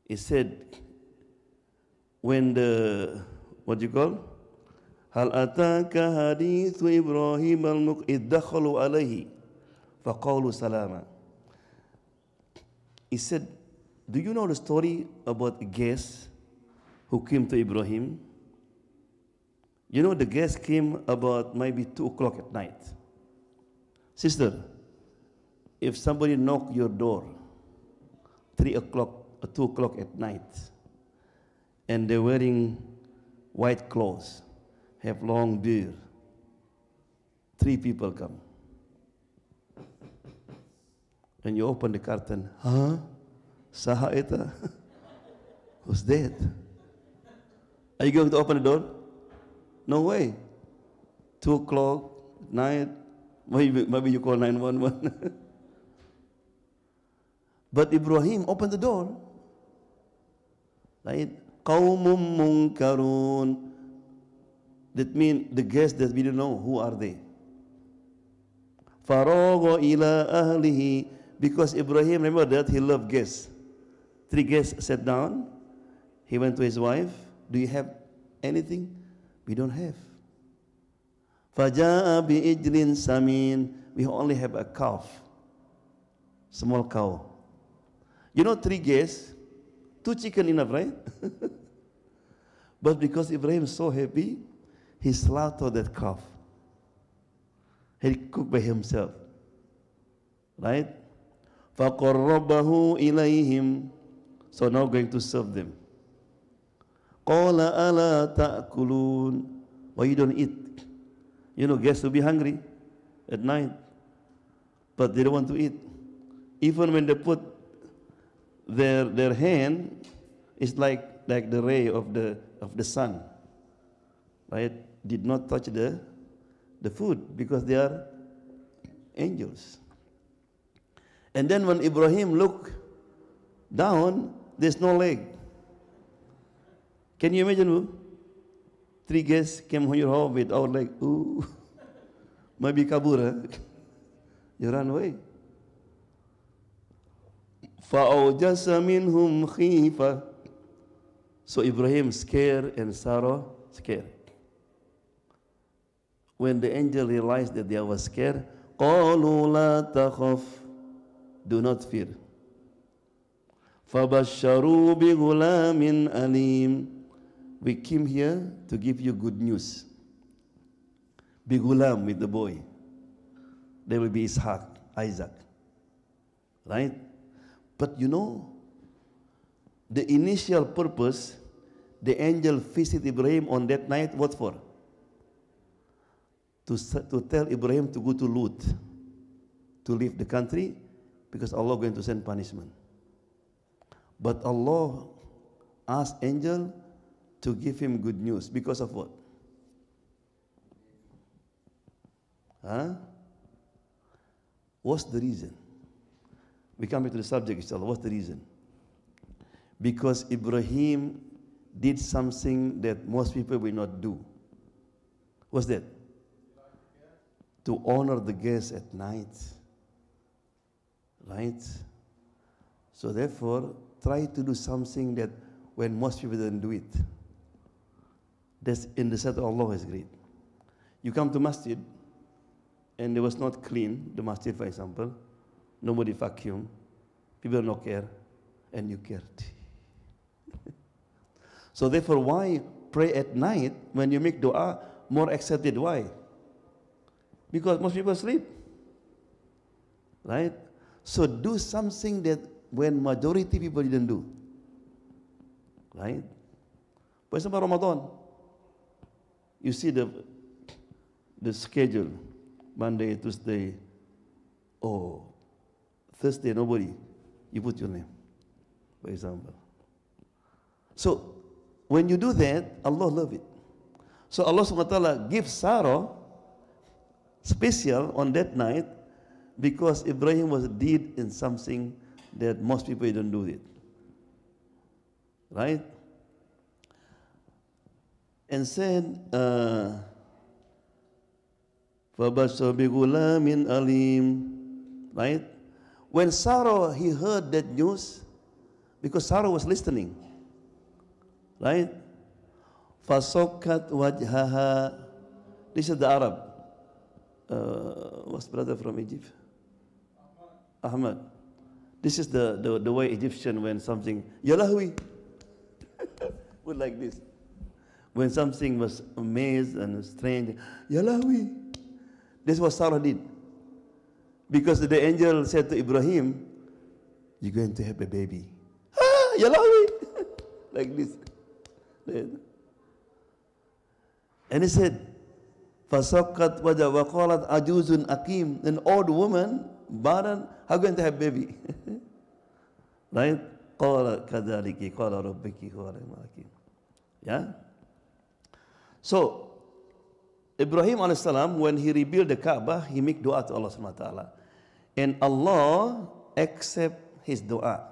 He said, when what you call? Hal ataka hadithu Ibrahim al-mukramin. Iddakhalu alayhi. Faqalu salama. He said, do you know the story about a guest who came to Ibrahim? The guest came about maybe 2 o'clock at night. Sister, if somebody knock your door 3 o'clock or 2 o'clock at night, and they're wearing white clothes, have long beard, 3 people come. And you open the curtain, huh? Saha eta? Who's dead? Are you going to open the door? No way. 2 o'clock, night, maybe you call 911. But Ibrahim opened the door. Right? Qawmum munkarun. That means the guests that we don't know, who are they? Faragha ila ahlihi. Because Ibrahim, remember that he loved guests. 3 guests sat down. He went to his wife. Do you have anything? We don't have. Faja'a bi'ijlin samin. We only have a calf. Small cow. 3 guests, 2 chicken enough, right? But because Ibrahim is so happy, he slaughtered that calf. He cooked by himself. Right? فَقَرَّبَهُ إِلَيْهِمْ. So now going to serve them. قَالَ أَلَا تَأْكُلُونَ. Why you don't eat? Guests will be hungry at night. But they don't want to eat. Even when they put their hand, it's like the ray of the sun. Right? Did not touch the food because they are angels. And then when Ibrahim looked down, there's no leg. Can you imagine? 3 guests came on your home without leg. Ooh, maybe kabur, huh? You run away. فَأَوْجَسَ مِنْهُمْ خِيفَةً. So Ibrahim scared and Sarah scared. When the angel realized that they were scared, قَالُوا لَا تَخَفْ. Do not fear. فَبَشَّرُوا بِغُلَامٍ أَلِيمٍ. We came here to give you good news. Bigulam, with the boy. There will be Isaac. Right? But the initial purpose, the angel visited Ibrahim on that night, what for? To tell Ibrahim to go to Lut, to leave the country, because Allah is going to send punishment. But Allah asked angel to give him good news. Because of what? Huh? What's the reason? We come back to the subject, inshallah. What's the reason? Because Ibrahim did something that most people will not do. What's that? To honor the guests at night. Right? So therefore, try to do something that when most people don't do it. That's in the sight of Allah is great. You come to masjid, and it was not clean, the masjid for example, nobody vacuum, people don't care, and you care. So therefore, why pray at night when you make dua more accepted? Why? Because most people sleep, right? So do something that when majority people didn't do, right? For example, Ramadan, you see the schedule, Monday, Tuesday, oh, Thursday, nobody, you put your name, for example. So when you do that, Allah love it. So Allah subhanahu wa ta'ala gives Sarah special on that night because Ibrahim was did in something that most people don't do it. Right? And said, فَبَشَّرَ بِغُلَامٍ أَلِيمٍ. Right? When Sarah, he heard that news, because Sarah was listening. Right? فَصَكَّتْ وَجْهَهَا. This is the Arab. What's brother from Egypt? Ahmad. This is the way Egyptian when something, Yalahui. Would like this. When something was amazed and strange, Yalahui. This is what Sarah did. Because the angel said to Ibrahim, you're going to have a baby. Ah, Yalahui. Like this. And he said, فَسَقَّتْ وَجَهَا وَقَالَتْ عَجُوزٌ أَقِيمٌ. An old woman, barren, how going to have baby? Right? قَالَ كَذَلِكِ قَالَ رَبِّكِ هُوَ الْحَكِيمُ. Yeah? So, Ibrahim a.s., when he rebuilt the Kaaba, he make dua to Allah subhanahu wa ta'ala. And Allah accept his dua.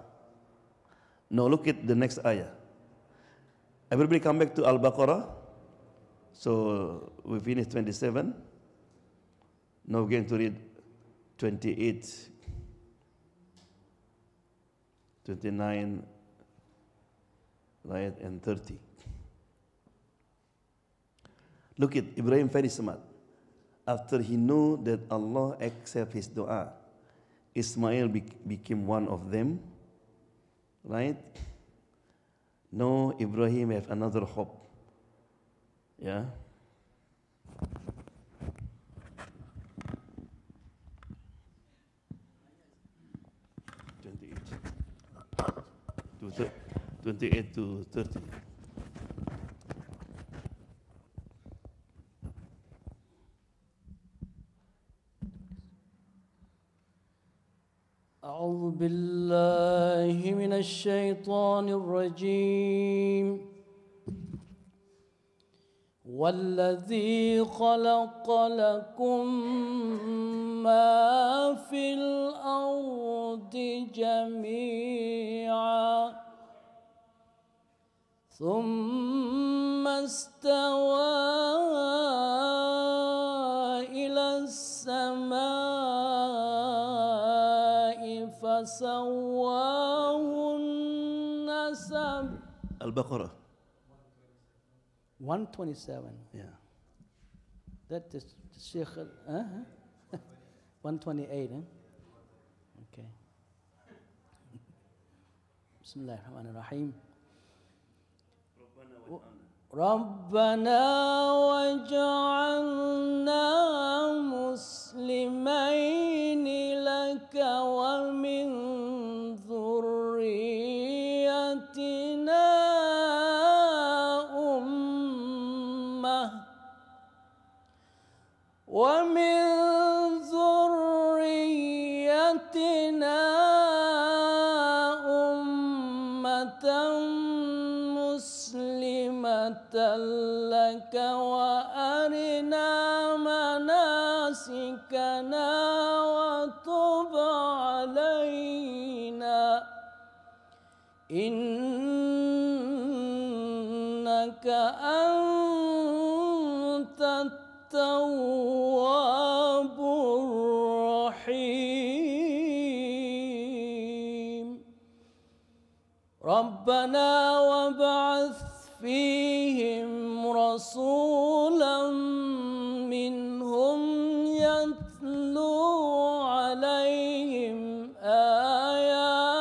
Now look at the next ayah. Everybody come back to Al-Baqarah. So we finished 27. Now we're going to read 28, 29, right, and 30. Look at Ibrahim very smart. After he knew that Allah accept his dua, Ismail became one of them, right? Now Ibrahim have another hope. Yeah. To 28 to 30. أعوذ بالله من الشيطان الرجيم والذي خلق لكم ما في الأرض جميعا ثم استوى إلى السماء فسواهن سبع. Al-Baqarah. 127. Yeah. That is Sheikh 128. Okay. بسم الله الرحمن الرحيم. ربنا وجعلنا مسلمين لك ومن ذريتنا ومن ذريتنا أمة مسلمة لك وأرنا مناسكنا وتب علينا إنك أنت التواب الرحيم ربنا وابعث فيهم رسولا منهم يتلو عليهم آياتك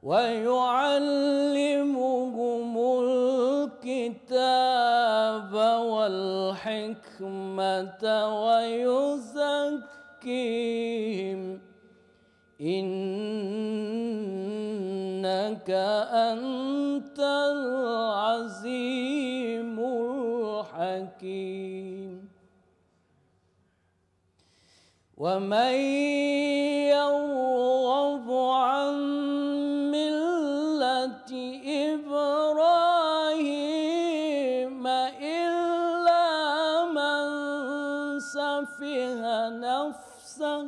ويعلمهم الكتاب والحكمة ويزكيهم إنك أنت العزيز الحكيم ومن يرغب عن ملة إبراهيم إلا من سفه نفسه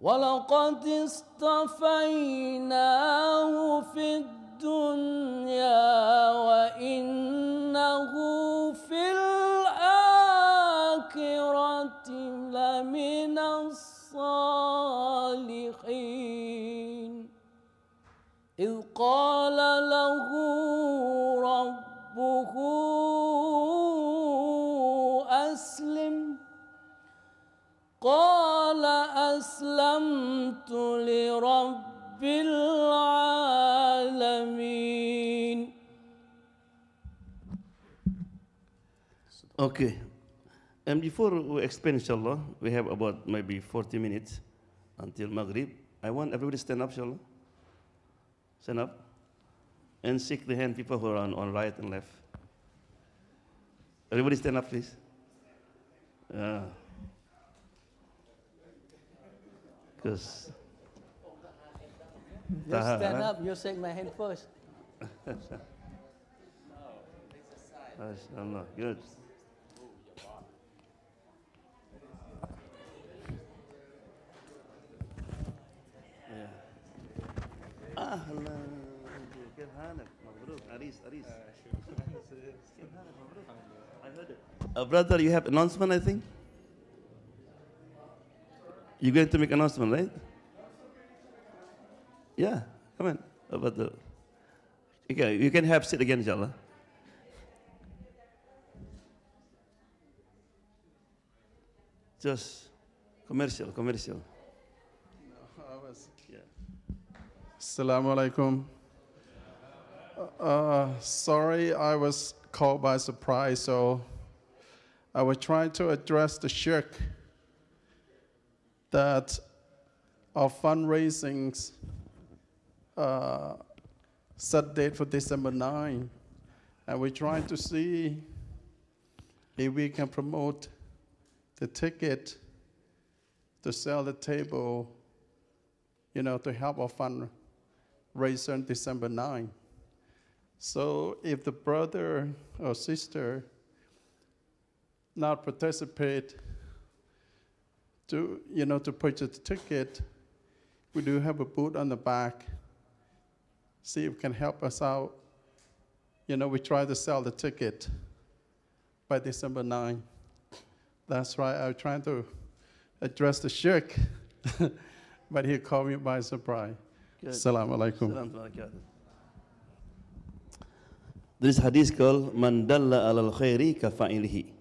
ولقد اصطفيناه في الدنيا وإنه في الآخرة لمن الصالحين إذ قال له ربه أسلم قال أسلمت لرب العالمين. Okay. And before we explain, inshallah, we have about maybe 40 minutes until Maghrib. I want everybody to stand up, inshallah. Stand up. And shake the hand people who are on right and left. Everybody stand up, please. Because You stand up, you shake my hand first. MashaAllah, good. أهلا كيف حالك؟ مبروك عريس عريس. كيف حالك مبروك؟ I heard it. Brother, you have announcement, I think? You're going to make announcement, right? Yeah, come on. About the, okay, you can have seat again, inshallah. Just commercial. Assalamu alaikum. Sorry, I was called by surprise, so I was trying to address the shirk that our fundraisings set date for December 9, and we're trying to see if we can promote the ticket to sell the table, to help our fundraiser on December 9. So if the brother or sister not participate to purchase the ticket, we do have a booth on the back. See if it can help us out. We try to sell the ticket by December 9. That's right, I was trying to address the shirk, but he caught me by surprise. Assalamu alaikum. There is hadith called Man dalla alal khairi kafa'ilihi.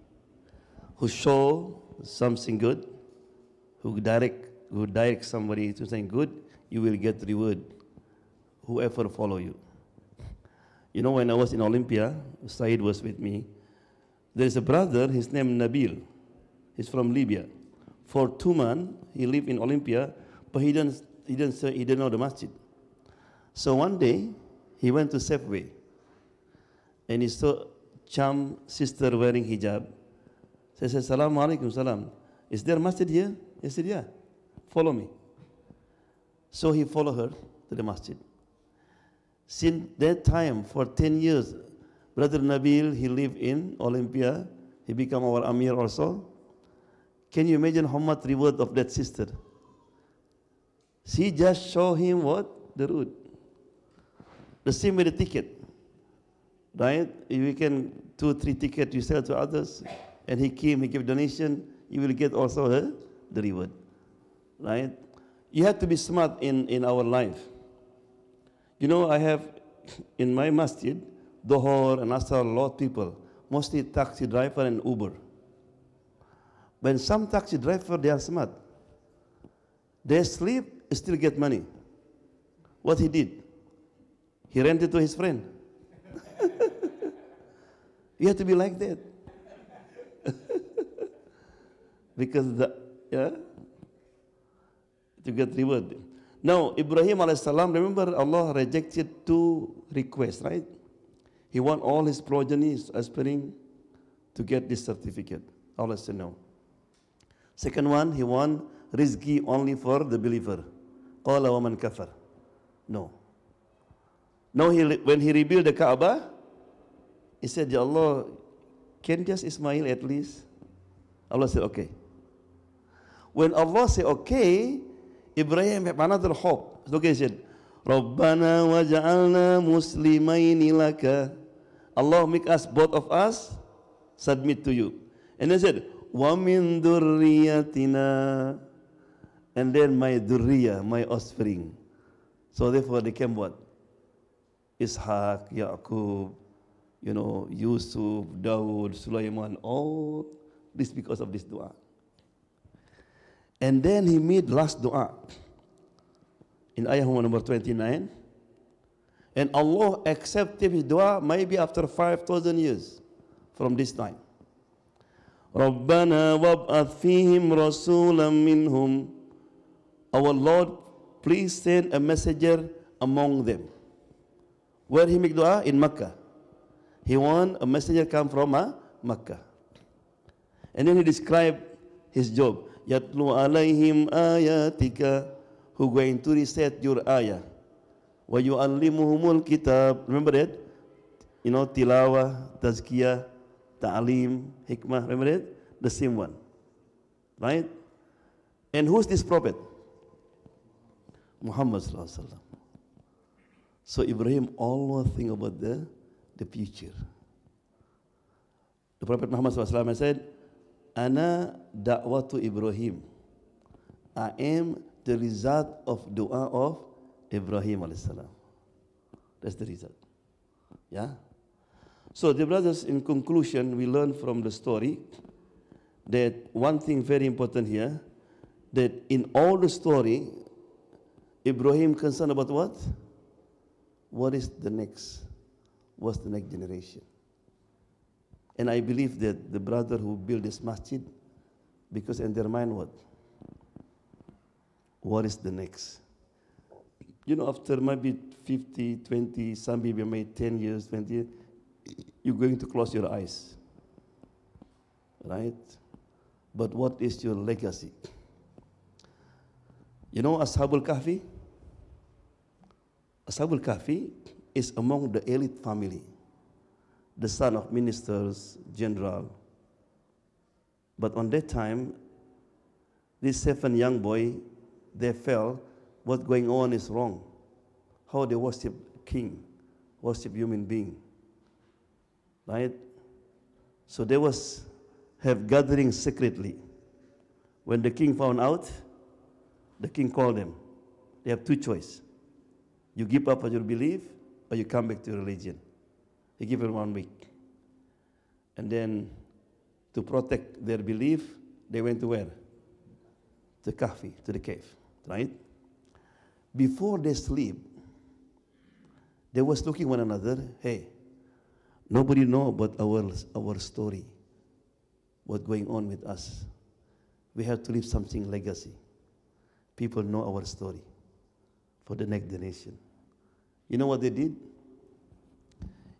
Who show something good, who direct somebody to something good, you will get reward. Whoever follow you. When I was in Olympia, Said was with me. There is a brother, his name Nabil. He's from Libya. For 2 months, he lived in Olympia, but he didn't know the masjid. So one day, he went to Safeway, and he saw Cham sister wearing hijab. So he said, Salaam alaikum, salam. Is there a masjid here? He said, yeah, follow me. So he followed her to the masjid. Since that time, for 10 years, Brother Nabil, he lived in Olympia. He became our Amir also. Can you imagine how much reward of that sister? She just show him what? The route. The same with the ticket. Right? If you can 2 or 3 tickets you sell to others, and he came, he gave donation, you will get also the reward. Right? You have to be smart in our life. You know, I have in my masjid, Dohor and Asar, a lot of people, mostly taxi driver and Uber. When some taxi driver, they are smart. They sleep, still get money. What he did? He rented to his friend. You have to be like that. Because to get reward. Now, Ibrahim alayhis salam, remember Allah rejected 2 requests, right? He want all his progenies aspiring to get this certificate. Allah said no. Second one, he want rizki only for the believer. Qala wa man kafar. No. Now when he rebuilt the Kaaba, he said, Ya Allah, can just Ismail at least? Allah said, okay. When Allah said, okay, Ibrahim had another hope. Look, he said, Rabbana waj'alna muslimaini laka. Allah make us, both of us, submit to you. And he said, wa min dhurriyatina. And then my dhurriya, my offspring. So therefore they came what? Ishaq, Yaqub, Yusuf, Dawood, Sulaiman, all this because of this dua. And then he made last dua in ayah number 29. And Allah accepted his dua maybe after 5,000 years from this time. Rabbana wab'ath fihim rasulam minhum. Our Lord, please send a messenger among them. Where he make dua? In Makkah. He want a messenger come from Makkah. And then he described his job. Yatlu alayhim ayatika, who going to recite your ayah. Wa yu'allimuhumul kitab. Remember that? Tilawah, tazkiyah, ta'alim, hikmah. Remember that? The same one. Right? And who's this prophet? Muhammad sallallahu alaihi wasallam. So Ibrahim always think about the future. The Prophet Muhammad sallallahu alaihi wasallam said, Ana da'watu Ibrahim. I am the result of dua of Ibrahim alayhis salam. That's the result. Yeah? So the brothers, in conclusion, we learn from the story that one thing very important here, that in all the story, Ibrahim concerned about what? What is the next? What's the next generation? And I believe that the brother who built this masjid, because in their mind what? What is the next? After maybe 50, 20, some people made 10 years, 20 years, you're going to close your eyes. Right? But what is your legacy? Ashabul Kahfi? Ashabul Kahfi is among the elite family, the son of ministers, general. But on that time, these 7 young boys, they felt what's going on is wrong. How they worship king, worship human being. Right? So they have gathering secretly. When the king found out, the king called them. They have 2 choices. You give up on your belief, or you come back to your religion. He gave them 1 week. And then, to protect their belief, they went to where? To Kahfi, to the cave, right? Before they sleep, they was looking one another, hey, nobody know about our story, what's going on with us. We have to leave something legacy. People know our story for the next generation. You know what they did?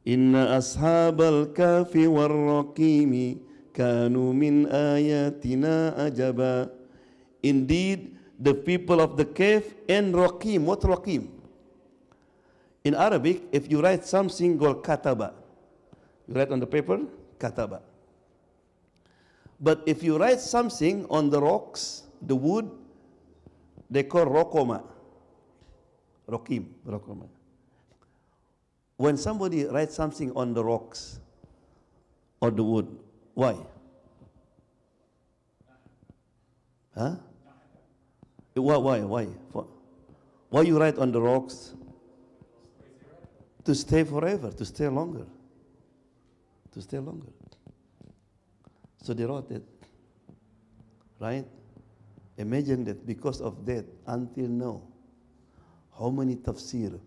Inna ashabal kafi warraqimi kanu min ayatina ajaba. Indeed, the people of the cave and Raqim. What Raqim? In Arabic, if you write something called kataba, you write on the paper, kataba. But if you write something on the rocks, the wood, they call rokoma. Raqim, rokoma. When somebody writes something on the rocks or the wood, why? Huh? Why? Why you write on the rocks? to stay forever, to stay longer. To stay longer. So they wrote it, right? Imagine that because of that, until now, how many tafsir,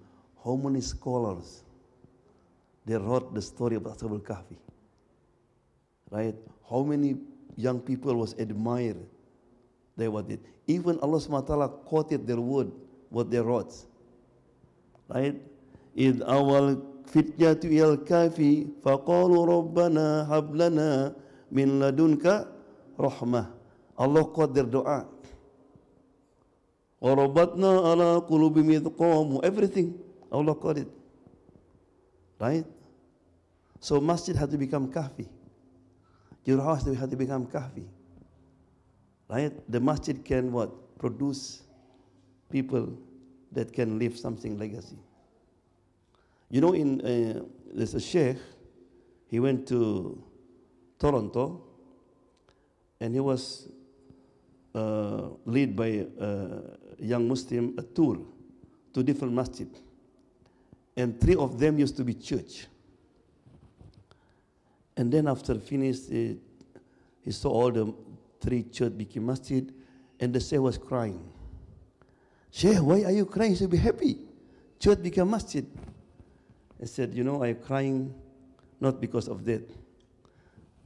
how many scholars, they wrote the story of Ashabul Kahfi, right? How many young people was admired. They what it. Even Allah subhanahu wa ta'ala quoted their word, what they wrote, right? إذ أول فتية إلى الكافي فقالوا ربنا هب لنا من لدنك رحمة. Allah quote their dua. وَرَبَّتْنَا عَلَى قُلُوبِهِمْ إِذْ قَامُوا. Everything, Allah quote it. Right? So masjid had to become kahfi. Your house had to become kahfi. Right? The masjid can what? Produce people that can leave something legacy. You know, there's a sheikh, he went to Toronto, and he was led by a young Muslim a tour to different masjid. And 3 of them used to be church. And then after finished, he saw all the 3 church became masjid, and the sheikh was crying. Sheikh, why are you crying? You should be happy. Church became masjid. I said, you know, I'm crying not because of that.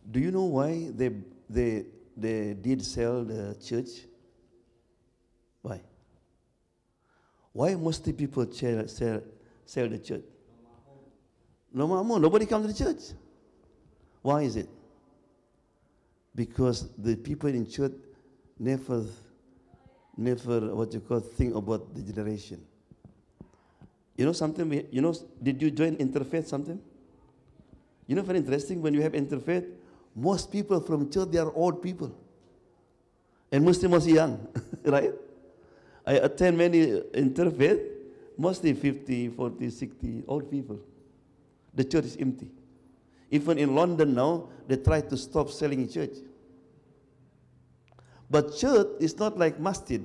Do you know why they did sell the church? Why? Why mostly people sell the church? No more. Nobody comes to the church. Why is it? Because the people in church never what you call think about the generation. You know something? Did you join interfaith something? You know, very interesting, when you have interfaith, most people from church, they are old people. And Muslim was young, right? I attend many interfaith, mostly 50, 40, 60, old people. The church is empty. Even in London now, they try to stop selling in church. But church is not like masjid.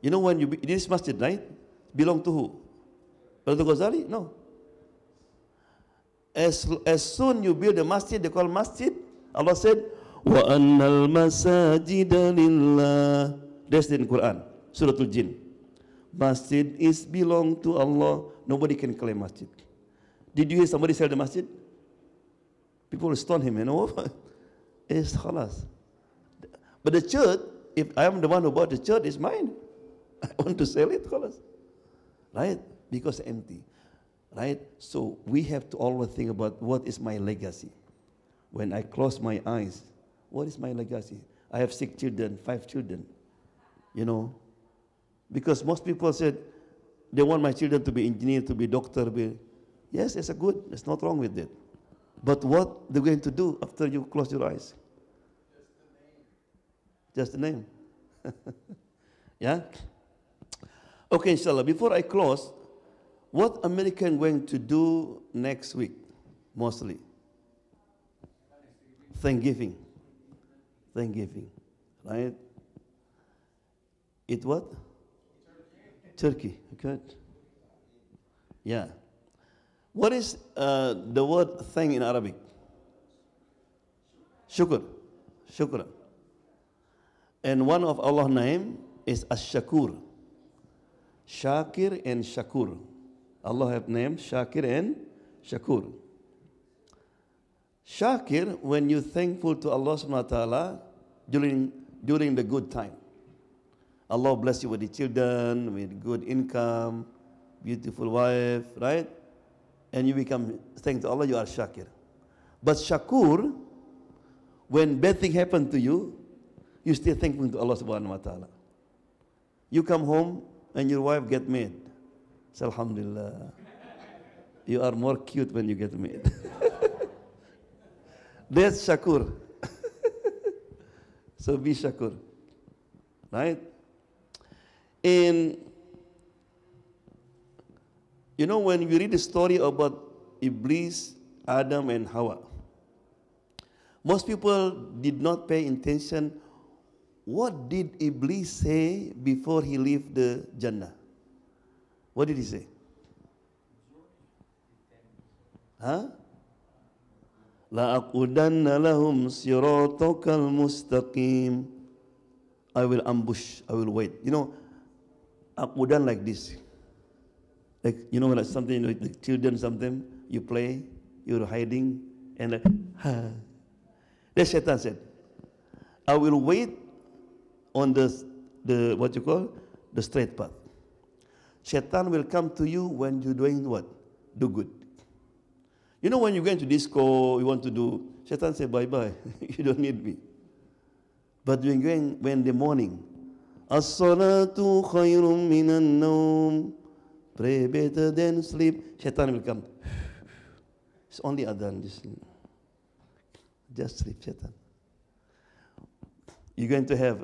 You know, when this masjid, right? Belong to who? Brother Ghazali? No. As soon you build a masjid, they call masjid. Allah said, وَأَنَّ الْمَسَاجِدَ لِلَّهِ. That's in Quran, Surah Al-Jinn. Masjid is belong to Allah. Nobody can claim masjid. Did you hear somebody sell the masjid? People will stone him, you know. It's khalas. But the church, if I am the one who bought the church, it's mine. I want to sell it, khalas. Right? Because empty. Right? So we have to always think about what is my legacy. When I close my eyes, what is my legacy? I have 6 children, 5 children. You know, because most people said they want my children to be engineer, to be doctor. Yes, it's a good. There's not wrong with it. But what they're going to do after you close your eyes? Just the name. Yeah? Okay, inshallah. Before I close, what American going to do next week, mostly? Thanksgiving. Thanksgiving. Right? Eat what? Turkey. Good. Yeah. What is the word thank in Arabic? Shukr. Shukr. And one of Allah's name is Ash-Shakur. Shakir and Shakur. Allah have named Shakir and Shakur. Shakir, when you're thankful to Allah subhanahu wa ta'ala during the good time. Allah bless you with the children, with good income, beautiful wife, right? And you become thankful to Allah, you are Shakir. But Shakur, when bad thing happen to you, you still thankful to Allah subhanahu wa ta'ala. You come home and your wife get mad. Say, Alhamdulillah. You are more cute when you get mad. That's Shakur. So be Shakur. Right? And you know, when we read the story about Iblis, Adam and Hawa, most people did not pay attention. What did Iblis say before he left the Jannah? What did he say? Huh? لَأَقْعُدَنَّ لَهُمْ صِرَاطَكَ الْمُسْتَقِيمِ. I will ambush, I will wait. You know, aqudan like this. Like, you know, like something, like the children, something, you play, you're hiding, and like, ha. Then Shaitan said, I will wait on the what you call, the straight path. Shaitan will come to you when you're doing what? Do good. You know, when you go into disco, you want to do, Shaitan say, bye-bye, you don't need me. But when the morning, as-salatu khairum minan nawm, pray better than sleep, Shaitan will come. It's only adhan, just sleep, Shaitan. You're going to have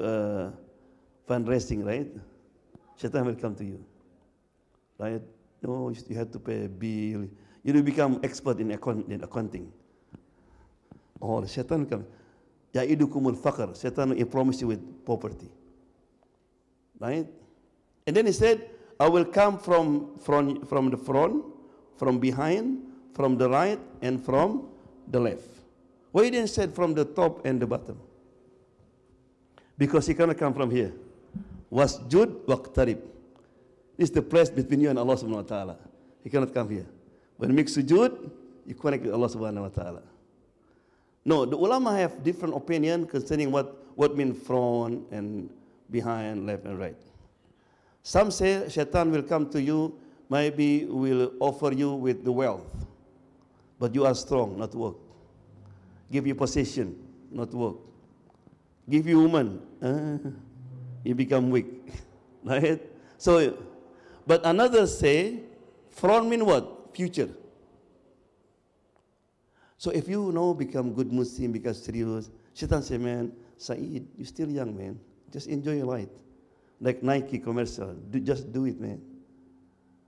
fundraising, right? Shaitan will come to you, right? No, you have to pay a bill. You will become expert in accounting. Oh, Shaitan will come. Ya'idukumul faqr. Shaitan will promise you with poverty. Right? And then he said, I will come from the front, from behind, from the right, and from the left. Why he didn't say from the top and the bottom? Because he cannot come from here. Wasjud waqtarib. This is the place between you and Allah subhanahu wa ta'ala. He cannot come here. When you make sujood, you connect with Allah subhanahu wa ta'ala. No, the ulama have different opinion concerning what means front and behind, left and right. Some say Shaitan will come to you, maybe will offer you with the wealth, but you are strong, not work. Give you position, not work. Give you woman, you become weak. Right? So, but another say, front mean what? Future. So if you become good Muslim, become serious, Shaitan say, man, Saeed, you're still young, man. Just enjoy your life. Like Nike commercial, just do it, man.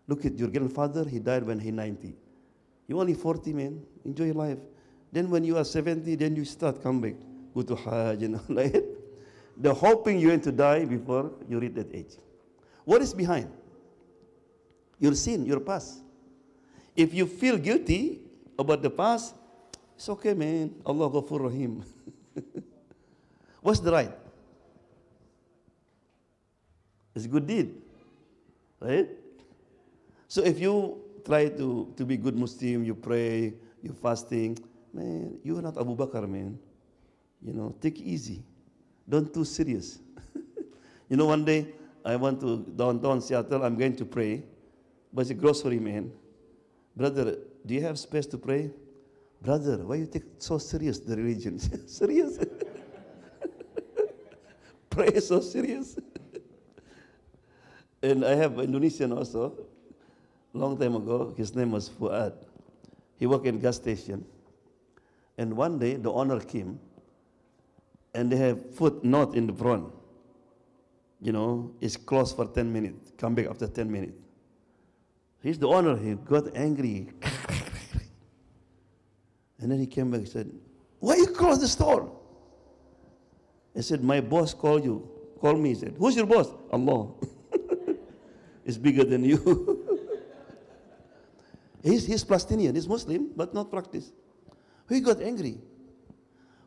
Look at your grandfather, he died when he's 90. You're only 40, man. Enjoy your life. Then when you are 70, then you start come back. Go to Hajj and all that. They're hoping you're going to die before you reach that age. What is behind? Your sin, your past. If you feel guilty about the past, it's okay, man. Allah Ghafur Rahim. What's the right? It's a good deed. Right? So if you try to be good Muslim, you pray, you're fasting, man, you're not Abu Bakr, man. You know, take it easy. Don't too serious. You know, one day I went to downtown Seattle, I'm going to pray, but it's a grocery man. Brother, do you have space to pray? Brother, why you take so serious the religion? Serious? Pray so serious. And I have Indonesian also, long time ago, his name was Fuad. He worked in gas station. And one day the owner came and they have food not in the front. You know, it's closed for 10 minutes. Come back after 10 minutes. He's the owner. He got angry. And then he came back and said, why you close the store? I said, my boss called you. Call me. He said, who's your boss? Allah. It's bigger than you. He's Palestinian. He's Muslim, but not practice. He got angry.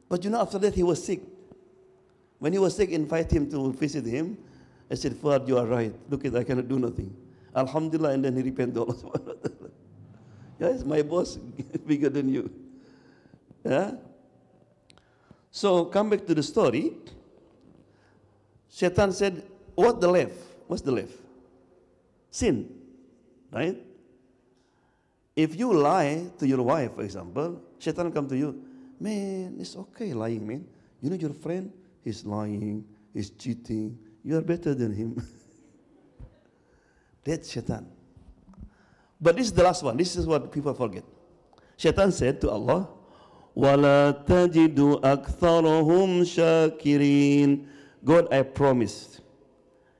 But you know, after that, he was sick. When he was sick, invite him to visit him. I said, Fuad, you are right. Look at, I cannot do nothing. Alhamdulillah, and then he repented. Yes, my boss bigger than you. Yeah? So come back to the story. Shaitan said, what the left? What's the left? Sin. Right? If you lie to your wife, for example, Shaitan come to you, man, it's okay lying, man. You know your friend, he's lying, he's cheating. You are better than him. That's Shaitan. But this is the last one. This is what people forget. Shaitan said to Allah, وَلَا تَجِدُ أَكْثَرَهُمْ شَاكِرِينَ. God, I promise,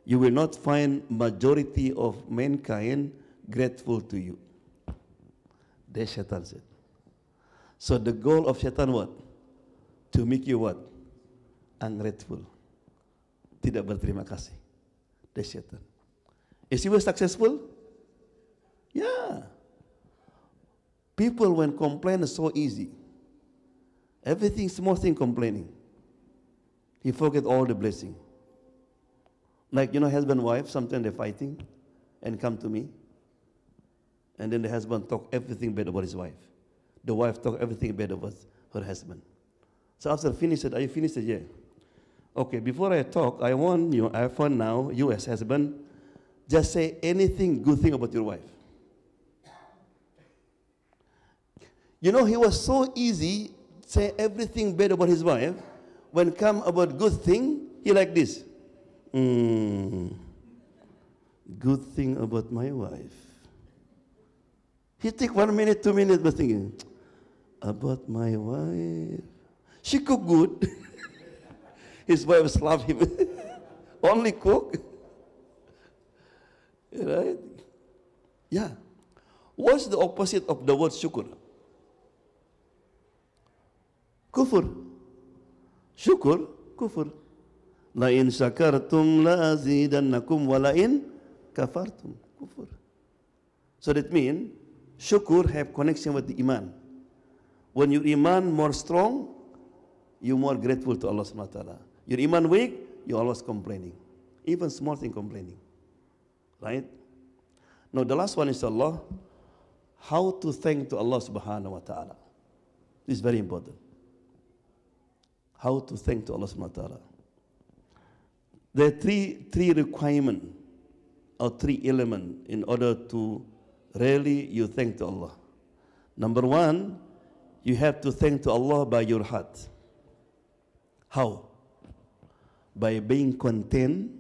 you will not find majority of mankind grateful to you. That's Shaitan said. So the goal of Shaitan what? To make you what? Ungrateful. Tidak berterima kasih. That's Shaitan. Is he was successful? Yeah. People when complain is so easy. Everything, small thing complaining. He forget all the blessing. Like, husband and wife, sometimes they're fighting and come to me. And then the husband talk everything bad about his wife. The wife talk everything bad about her husband. So after finish it, are you finished? Yeah. Okay, before I talk, I want now, you as husband, just say anything good thing about your wife. He was so easy, say everything bad about his wife. When come about good thing, he like this. Good thing about my wife. He take 1 minute, 2 minutes, but thinking, about my wife. She cook good. His wife slap him. Only cook. Right? Yeah. What's the opposite of the word syukur? Kufur. Syukur, kufur. La in syakartum la azidannakum wa la in kafartum. Kufur. So that means syukur have connection with the iman. When your iman more strong, you're more grateful to Allah subhanahu wa ta'ala. Your iman weak, you're always complaining. Even small thing complaining. Right? Now the last one is Allah. How to thank to Allah subhanahu wa ta'ala. This is very important. How to thank to Allah subhanahu wa ta'ala. There are three requirements or three elements in order to really you thank to Allah. Number one, you have to thank to Allah by your heart. How? By being content,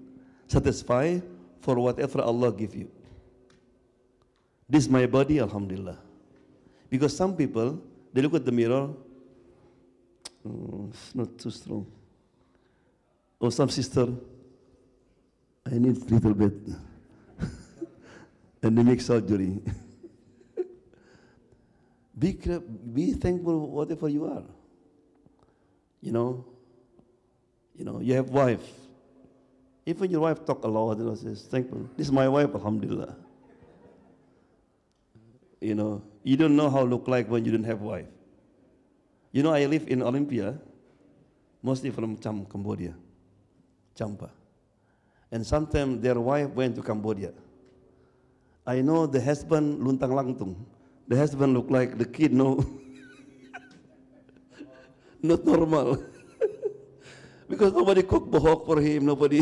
satisfied for whatever Allah give you. This is my body, alhamdulillah. Because some people, they look at the mirror, it's not too strong. Or some sister, I need a little bit. And they make surgery. Be thankful whatever you are. You have wife. Even your wife talk a lot, says, thankful. This is my wife, alhamdulillah. You don't know how look like when you don't have wife. I live in Olympia, mostly from Cambodia, Champa. And sometimes their wife went to Cambodia. I know the husband luntang langtung. The husband look like the kid, no, not normal. Because nobody cook bohok for him, nobody.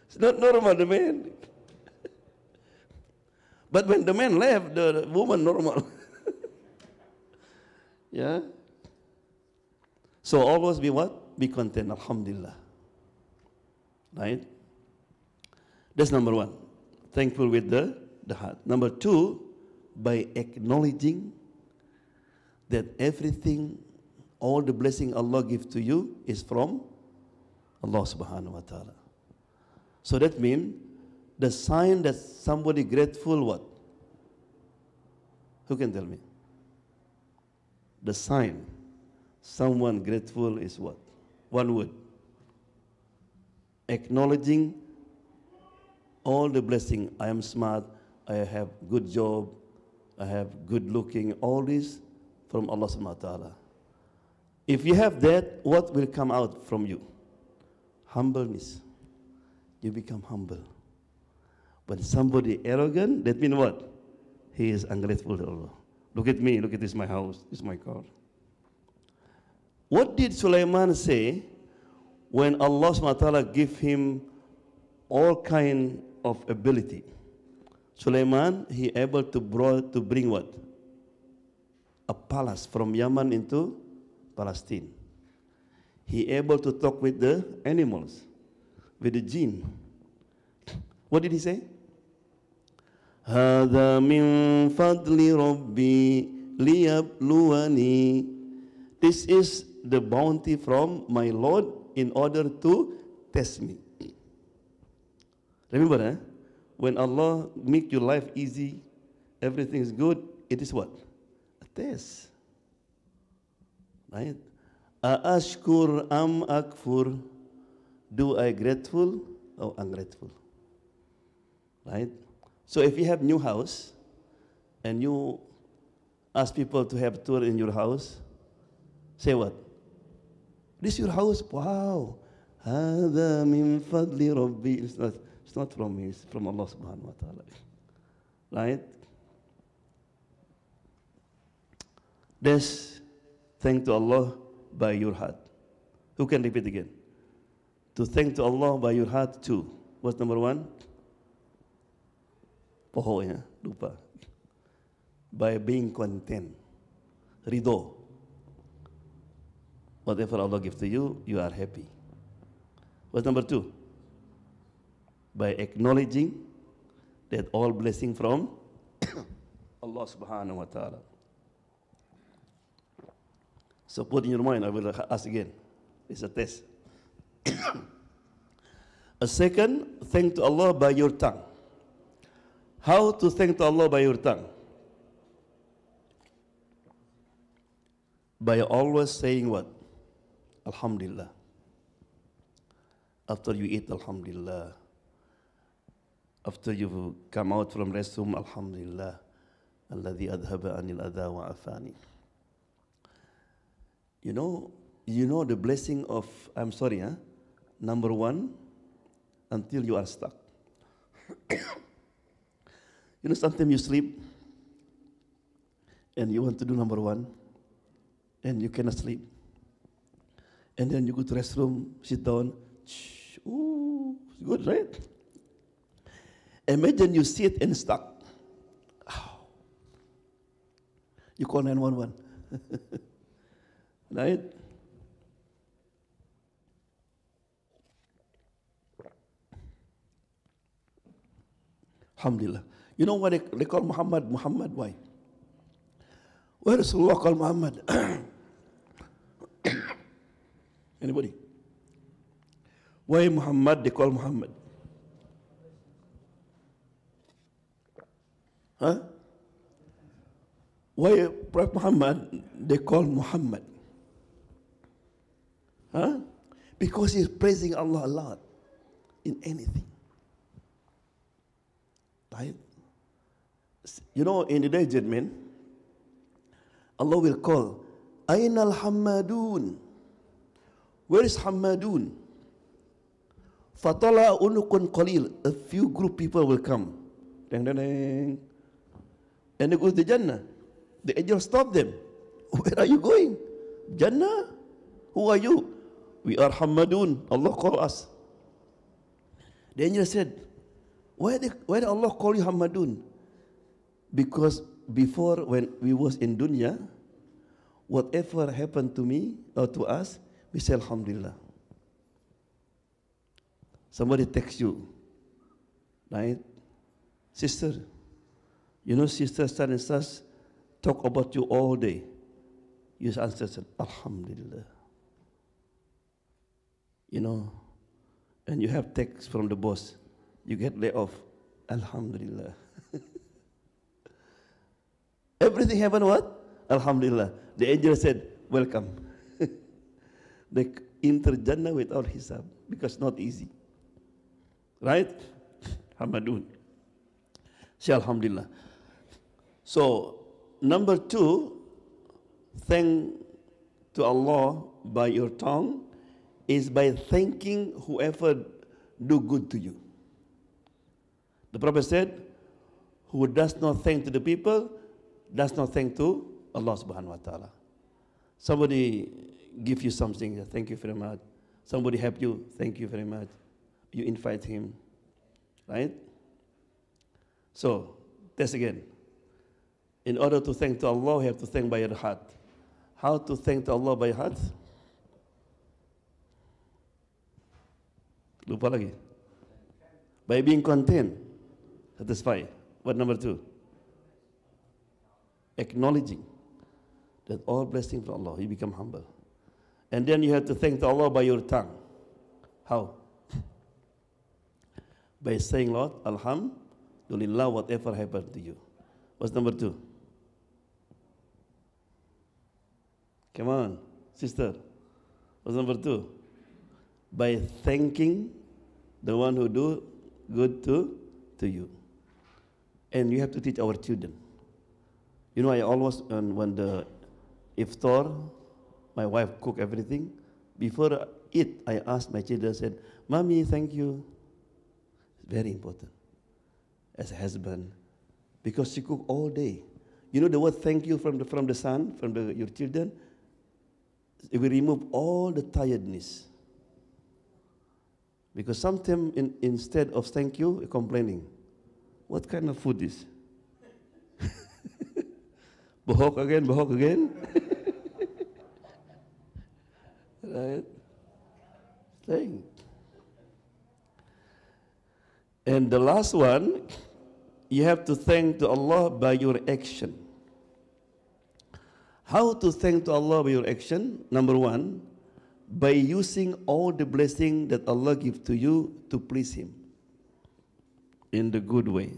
It's not normal, the man. But when the man left, the woman normal. Yeah? So always be what? Be content, alhamdulillah. Right? That's number one. Thankful with the heart. Number two, by acknowledging that everything, all the blessing Allah gives to you is from Allah subhanahu wa ta'ala. So that means the sign that somebody grateful what? Who can tell me? The sign someone grateful is what? One word. Acknowledging all the blessing. I am smart, I have good job, I have good looking, all this from Allah subhanahu wa ta'ala. If you have that, what will come out from you? Humbleness. You become humble. But somebody arrogant, that means what? He is ungrateful to Allah. Look at me, look at this, my house, this is my car. What did Sulaiman say when Allah subhanahu wa ta'ala gave him all kind of ability? Sulaiman, he able to bring what? A palace from Yemen into Palestine. He able to talk with the animals, with the jinn. What did he say? هذا من فضل ربي ليبلوني. This is the bounty from my Lord in order to test me. Remember, when Allah make your life easy, everything is good, it is what? A test. Right? Ashkur am akfur. Do I grateful or ungrateful? Right? So if you have new house and you ask people to have tour in your house, say what? This is your house? Wow. هذا من فضل ربي. It's not from me, it's from Allah subhanahu wa ta'ala. Right? This thank to Allah by your heart. Who can repeat again? To thank to Allah by your heart too. What's number one? Poho ya, lupa. By being content. Ridho. Whatever Allah gives to you, you are happy. What's number two? By acknowledging that all blessing from Allah subhanahu wa ta'ala. So put in your mind, I will ask again. It's a test. A second, thank to Allah by your tongue. How to thank to Allah by your tongue? By always saying what? Alhamdulillah. After you eat, Alhamdulillah. After you come out from restroom, Alhamdulillah. Alladhi adhaba anil adha wa afani. You know the blessing of, I'm sorry, number one, until you are stuck. Sometimes you sleep and you want to do number one and you cannot sleep. And then you go to restroom, sit down, ooh, it's good, right? Imagine you sit and stuck. Oh. You call 911. Right? Alhamdulillah. You know what they call Muhammad? Muhammad, why? Why does Allah call Muhammad? Anybody? Why Muhammad they call Muhammad? Huh? Why Prophet Muhammad they call Muhammad? Huh? Because he's praising Allah a lot in anything. Right? In the day judgment, Allah will call, Aina al-Hammadun? Where is Hammadun? Fatala unukun qalil. A few group people will come. Dang, dang, dang. And they go to the Jannah. The angel stop them. Where are you going? Jannah? Who are you? We are Hammadun. Allah call us. The angel said, why did Allah call you Hammadun? Because before, when we was in dunya, whatever happened to me or to us, we say Alhamdulillah. Somebody texts you, right? Sister, sister such and such talk about you all day. You answer, Alhamdulillah. And you have text from the boss. You get laid off. Alhamdulillah. Everything happened what? Alhamdulillah. The angel said, welcome. They enter Jannah without hisab because it's not easy. Right? Hamadun. Say Alhamdulillah. So, number two, thank to Allah by your tongue is by thanking whoever do good to you. The Prophet said, who does not thank to the people, does not thank to Allah subhanahu wa ta'ala. Somebody give you something, thank you very much. Somebody help you, thank you very much. You invite him, right? So, test again. In order to thank to Allah, you have to thank by your heart. How to thank to Allah by heart? Lupa lagi. By being content, satisfied. What number two? Acknowledging that all blessing from Allah, you become humble. And then you have to thank to Allah by your tongue. How? By saying, Lord, Alhamdulillah, whatever happened to you. What's number two? Come on, sister. What's number two? By thanking the one who do good to you. And you have to teach our children. You know, I always, when the iftar, my wife cook everything. Before I eat, I asked my children, said, Mommy, thank you. It's very important as a husband because she cook all day. You know the word thank you from the son, your children? It will remove all the tiredness. Because sometimes instead of thank you, you're complaining. What kind of food is? Bohok again. Right? Thank. And the last one, you have to thank to Allah by your action. How to thank to Allah by your action? Number one, by using all the blessing that Allah gives to you to please Him in the good way,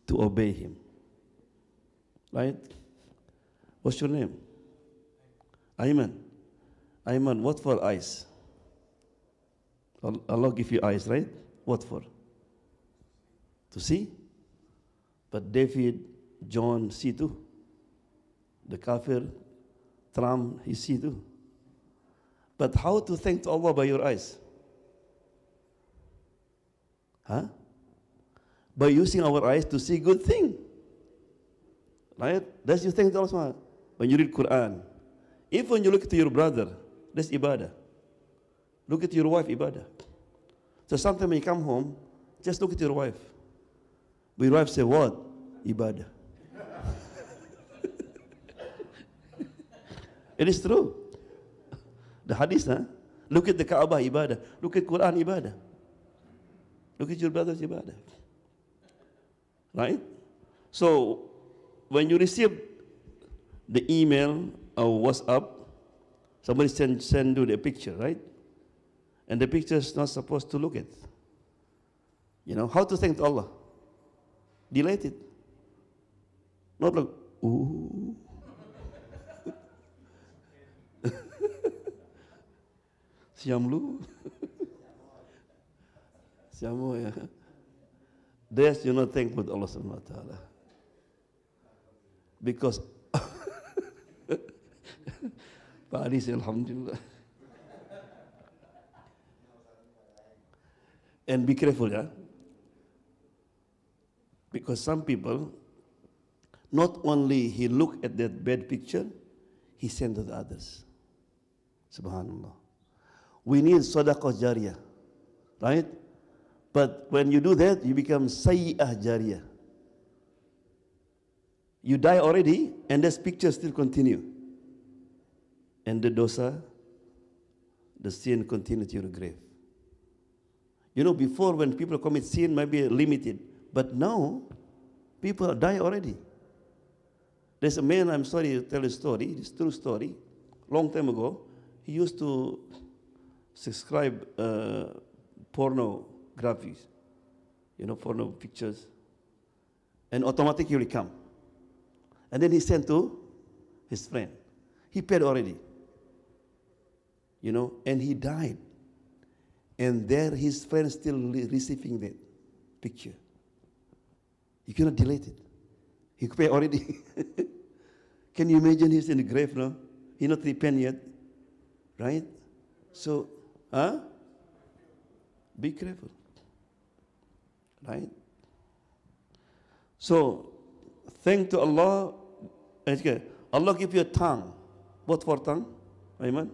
to obey Him. Right? What's your name? Ayman. Ayman, what for eyes? Allah give you eyes, right? What for? To see? But David, John see too. The kafir, Trump, he see too. But how to thank Allah by your eyes? Huh? By using our eyes to see good thing. Right? That's you thank Allah when you read Quran. If when you look to your brother, that's ibadah. Look at your wife, ibadah. So sometimes when you come home, just look at your wife. But your wife say, what? Ibadah. It is true. The hadith, huh? Look at the Kaabah, ibadah. Look at Quran, ibadah. Look at your brother's ibadah. Right? So, when you receive the email or WhatsApp, somebody send you the picture, right? And the picture is not supposed to look at. You know, how to thank Allah? Delete it. Not like, ooh. Siamlu. Siamu, ya. That's you're not thankful to Allah subhanahu wa ta'ala. Because Pak Ali say, Alhamdulillah. And be careful, yeah? Because some people, not only he look at that bad picture, he send to the others. Subhanallah. We need sadaqah jariyah, right? But when you do that, you become sayyi'ah jariyah. You die already, and this picture still continue. And the dosa, the sin continue to your grave. You know, before when people commit sin, maybe limited. But now, people die already. There's a man, I'm sorry to tell a story, it's a true story. Long time ago, he used to subscribe pornography, you know, porno pictures. And automatically will come. And then he sent to his friend. He paid already. You know, and he died. And there his friend still receiving that picture. You cannot delete it. He paid already. Can you imagine he's in the grave now? He not repent yet. Right? So, be careful. Right? So, thank to Allah. Okay. Allah give you a tongue. What for tongue? Amen?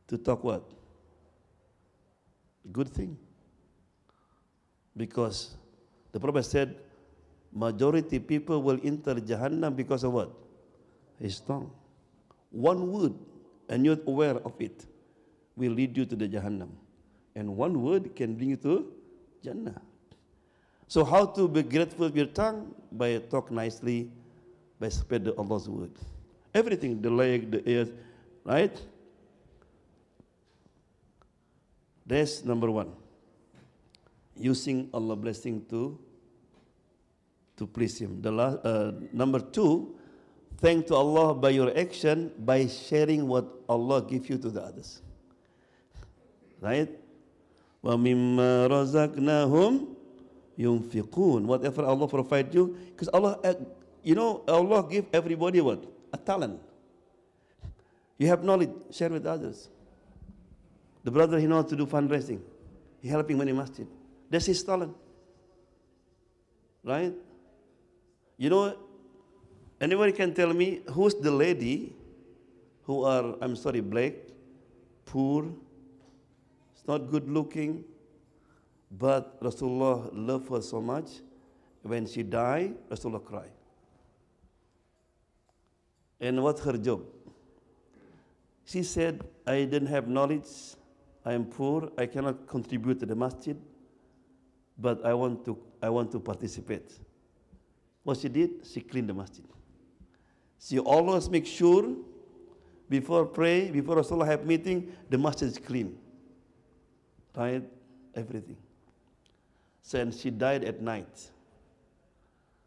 To talk what? Good thing. Because the Prophet said, majority people will enter Jahannam because of what? His tongue. One word, and you're aware of it, will lead you to the Jahannam. And one word can bring you to Jannah. So how to be grateful with your tongue? By talk nicely, by spread Allah's word. Everything, the leg, the ears, right? That's number one. Using Allah's blessing to please Him. Number two, thank to Allah by your action, by sharing what Allah gives you to the others. Right? وَمِمَّا رَزَقْنَاهُمْ yunfiqun. Whatever Allah provide you, because Allah, Allah give everybody what? A talent. You have knowledge, share with others. The brother, he knows to do fundraising. He helping many masjid. That's his talent. Right? You know, anybody can tell me who's the lady who are, black, poor, it's not good looking, but Rasulullah loved her so much. When she died, Rasulullah cried. And what's her job? She said, I didn't have knowledge, I am poor, I cannot contribute to the masjid, but I want to participate. What she did, she cleaned the masjid. She always make sure, before pray, before Rasulullah have meeting, the masjid is clean. Right? Everything. So, and she died at night.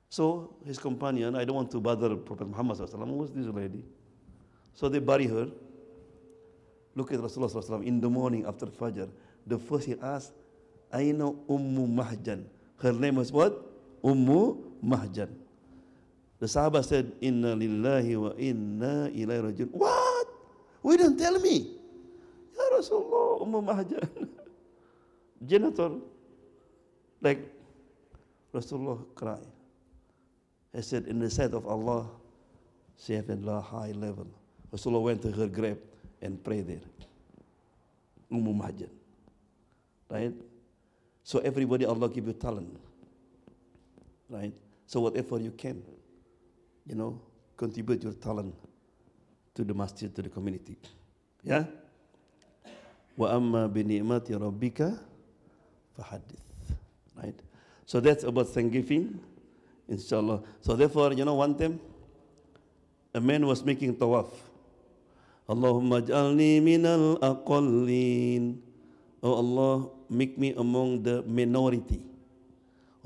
So his companion, I don't want to bother Prophet Muhammad sallallahu alaihi wasallam, who's this lady? So they bury her. Look at Rasulullah sallallahu alaihi wasallam in the morning after Fajr. The first he asked, Aina Ummu Mahjan. Her name was what? Ummu Mahjan. The Sahaba said, Inna lillahi wa inna ilayhi rajiun. What? Why don't tell me? Ya Rasulullah, Ummu Mahjan. Janitor. Like Rasulullah cried. He said, in the sight of Allah, she have a high level. Rasulullah went to her grave and prayed there. Ummu Mahjan. Right? So everybody, Allah give you talent. Right? So whatever you can, contribute your talent to the masjid, to the community. Yeah? Wa amma bi ni'mati rabbika fahaddith. Right? So that's about Thanksgiving, inshallah. So therefore, one time, a man was making tawaf. Allahumma ja'alni minal aqallin. Oh Allah, make me among the minority.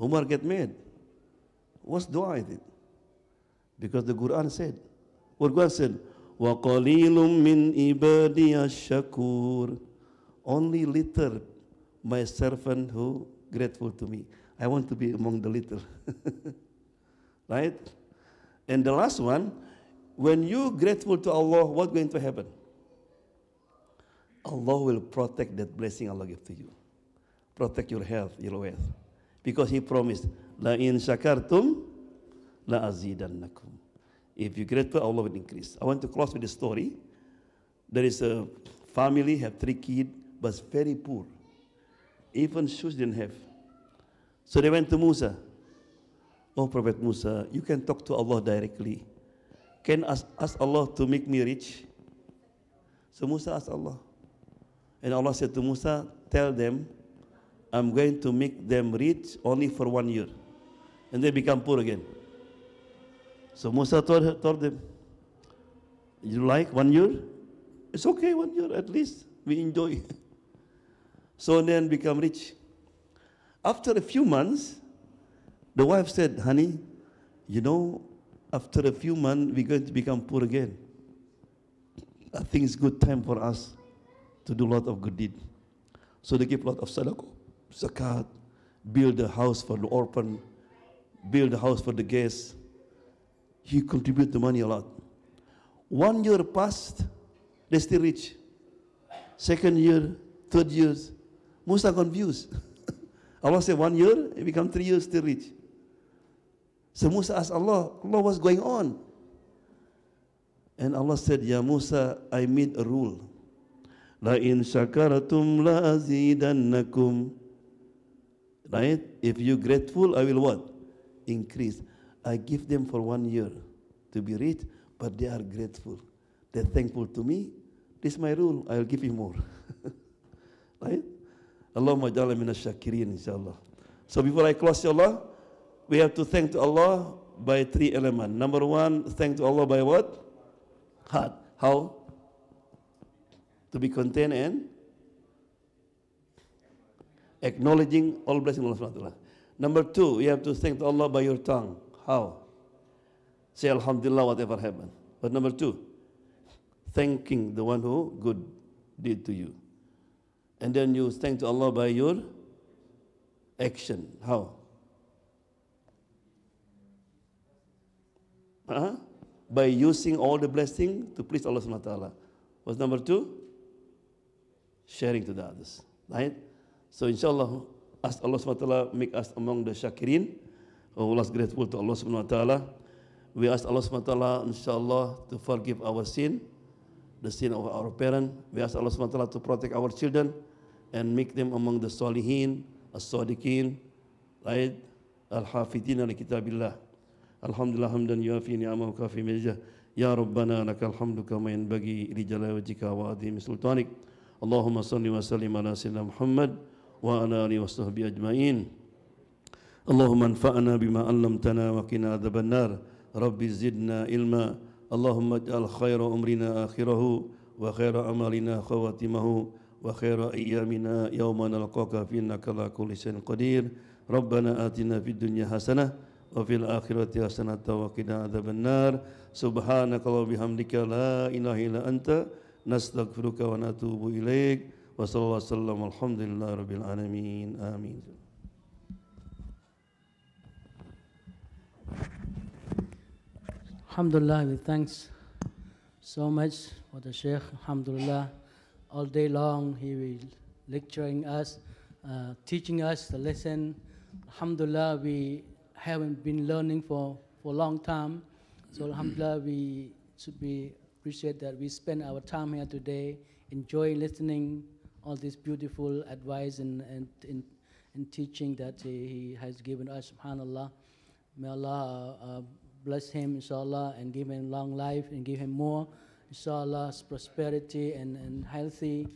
Umar get mad. What's dua is it? Because the Quran said, وَقَلِيلٌ مِّنْ إِبَادِيَ الشَّكُورِ. Only little my servant who grateful to me. I want to be among the little. Right? And the last one, when you grateful to Allah, what's going to happen? Allah will protect that blessing Allah give to you. Protect your health, your wealth. Because He promised, La in shakartum, la azidannakum. If you're grateful, Allah will increase. I want to close with a story. There is a family, have 3 kids, but very poor. Even shoes didn't have. So they went to Musa. Oh, Prophet Musa, you can talk to Allah directly. Can ask Allah to make me rich? So Musa asked Allah. And Allah said to Musa, tell them, I'm going to make them rich only for 1 year. And they become poor again. So Musa told them, you like 1 year? It's okay, 1 year at least. We enjoy. So then become rich. After a few months, the wife said, honey, after a few months, we're going to become poor again. I think it's good time for us to do a lot of good deed. So they give a lot of sadaqah, zakat, build a house for the orphan, build a house for the guests. He contribute the money a lot. 1 year passed, they still rich. 2nd year, 3rd years, Musa confused. Allah said 1 year, it become 3 years, still rich. So Musa asked Allah, what's going on? And Allah said, Ya Musa, I made a rule. La in shakaratum la azidannakum. Right? If you're grateful, I will what? Increase. I give them for 1 year to be rich, but they are grateful. They're thankful to me. This is my rule. I will give you more. Right? Allahumma ja'ala minas shakirin, inshallah. So before I close, inshallah, we have to thank to Allah by 3 elements. Number 1, thank to Allah by what? Heart. How? To be content and acknowledging all blessings of Allah subhanahu wa ta'ala. Number 2, you have to thank to Allah by your tongue. How? Say Alhamdulillah, whatever happened. But number 2, thanking the one who good did to you. And then you thank to Allah by your action. How? By using all the blessing to please Allah subhanahu wa ta'ala. What's number 2? Sharing to the others. Right? So inshallah, ask Allah subhanahu wa ta'ala make us among the shakirin, who are grateful to Allah subhanahu wa ta'ala. We ask Allah subhanahu wa ta'ala, inshallah, to forgive our sin, the sin of our parents. We ask Allah subhanahu wa ta'ala to protect our children and make them among the salihin, as-sadiqin, right? Al-hafidina li kitabillah. Alhamdulillah hamdan yuafi ni'amahu kafi majah. Ya Rabbana lakal hamdu kama yanbaghi li jalali wajhika wa adhimi sultanik. Allahumma salli wa sallim ala sayyidina Muhammad wa ala alihi wa sahbihi ajma'in. Allahumma anfa'na bima 'allamtana wa qina adhaban nar. Rabbi zidna ilma. Allahumma ij'al khaira umrina akhirahu wa khaira amalina khawatimahu wa khaira ayyamina yawma nalqaka fi innaka ala kulli shay'in qadir. Rabbana atina fid dunya hasanah wa fil akhirati hasanah wa qina adzaban nar. Subhanaka wa bihamdika la ilaha illa anta nastaghfiruka wa natubu ilaik. Wa sallallahu alaihi wasallam alhamdulillahi rabbil alamin. Amin. Alhamdulillah, we thanks so much for the Sheikh. Alhamdulillah, all day long he will lecturing us, teaching us the lesson. Alhamdulillah, we haven't been learning for a long time. So Alhamdulillah, we should be appreciate that we spend our time here today, enjoy listening all this beautiful advice and teaching that he has given us. Subhanallah, may Allah bless him, inshallah, and give him long life and give him more, inshallah, prosperity and healthy.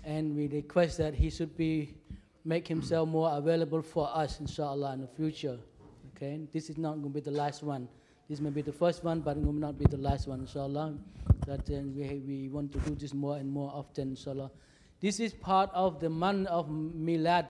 And we request that he should make himself more available for us, inshallah, in the future. Okay, this is not going to be the last one. This may be the first one, but it will not be the last one, inshallah. That we want to do this more and more often, inshallah. This is part of the month of Milad.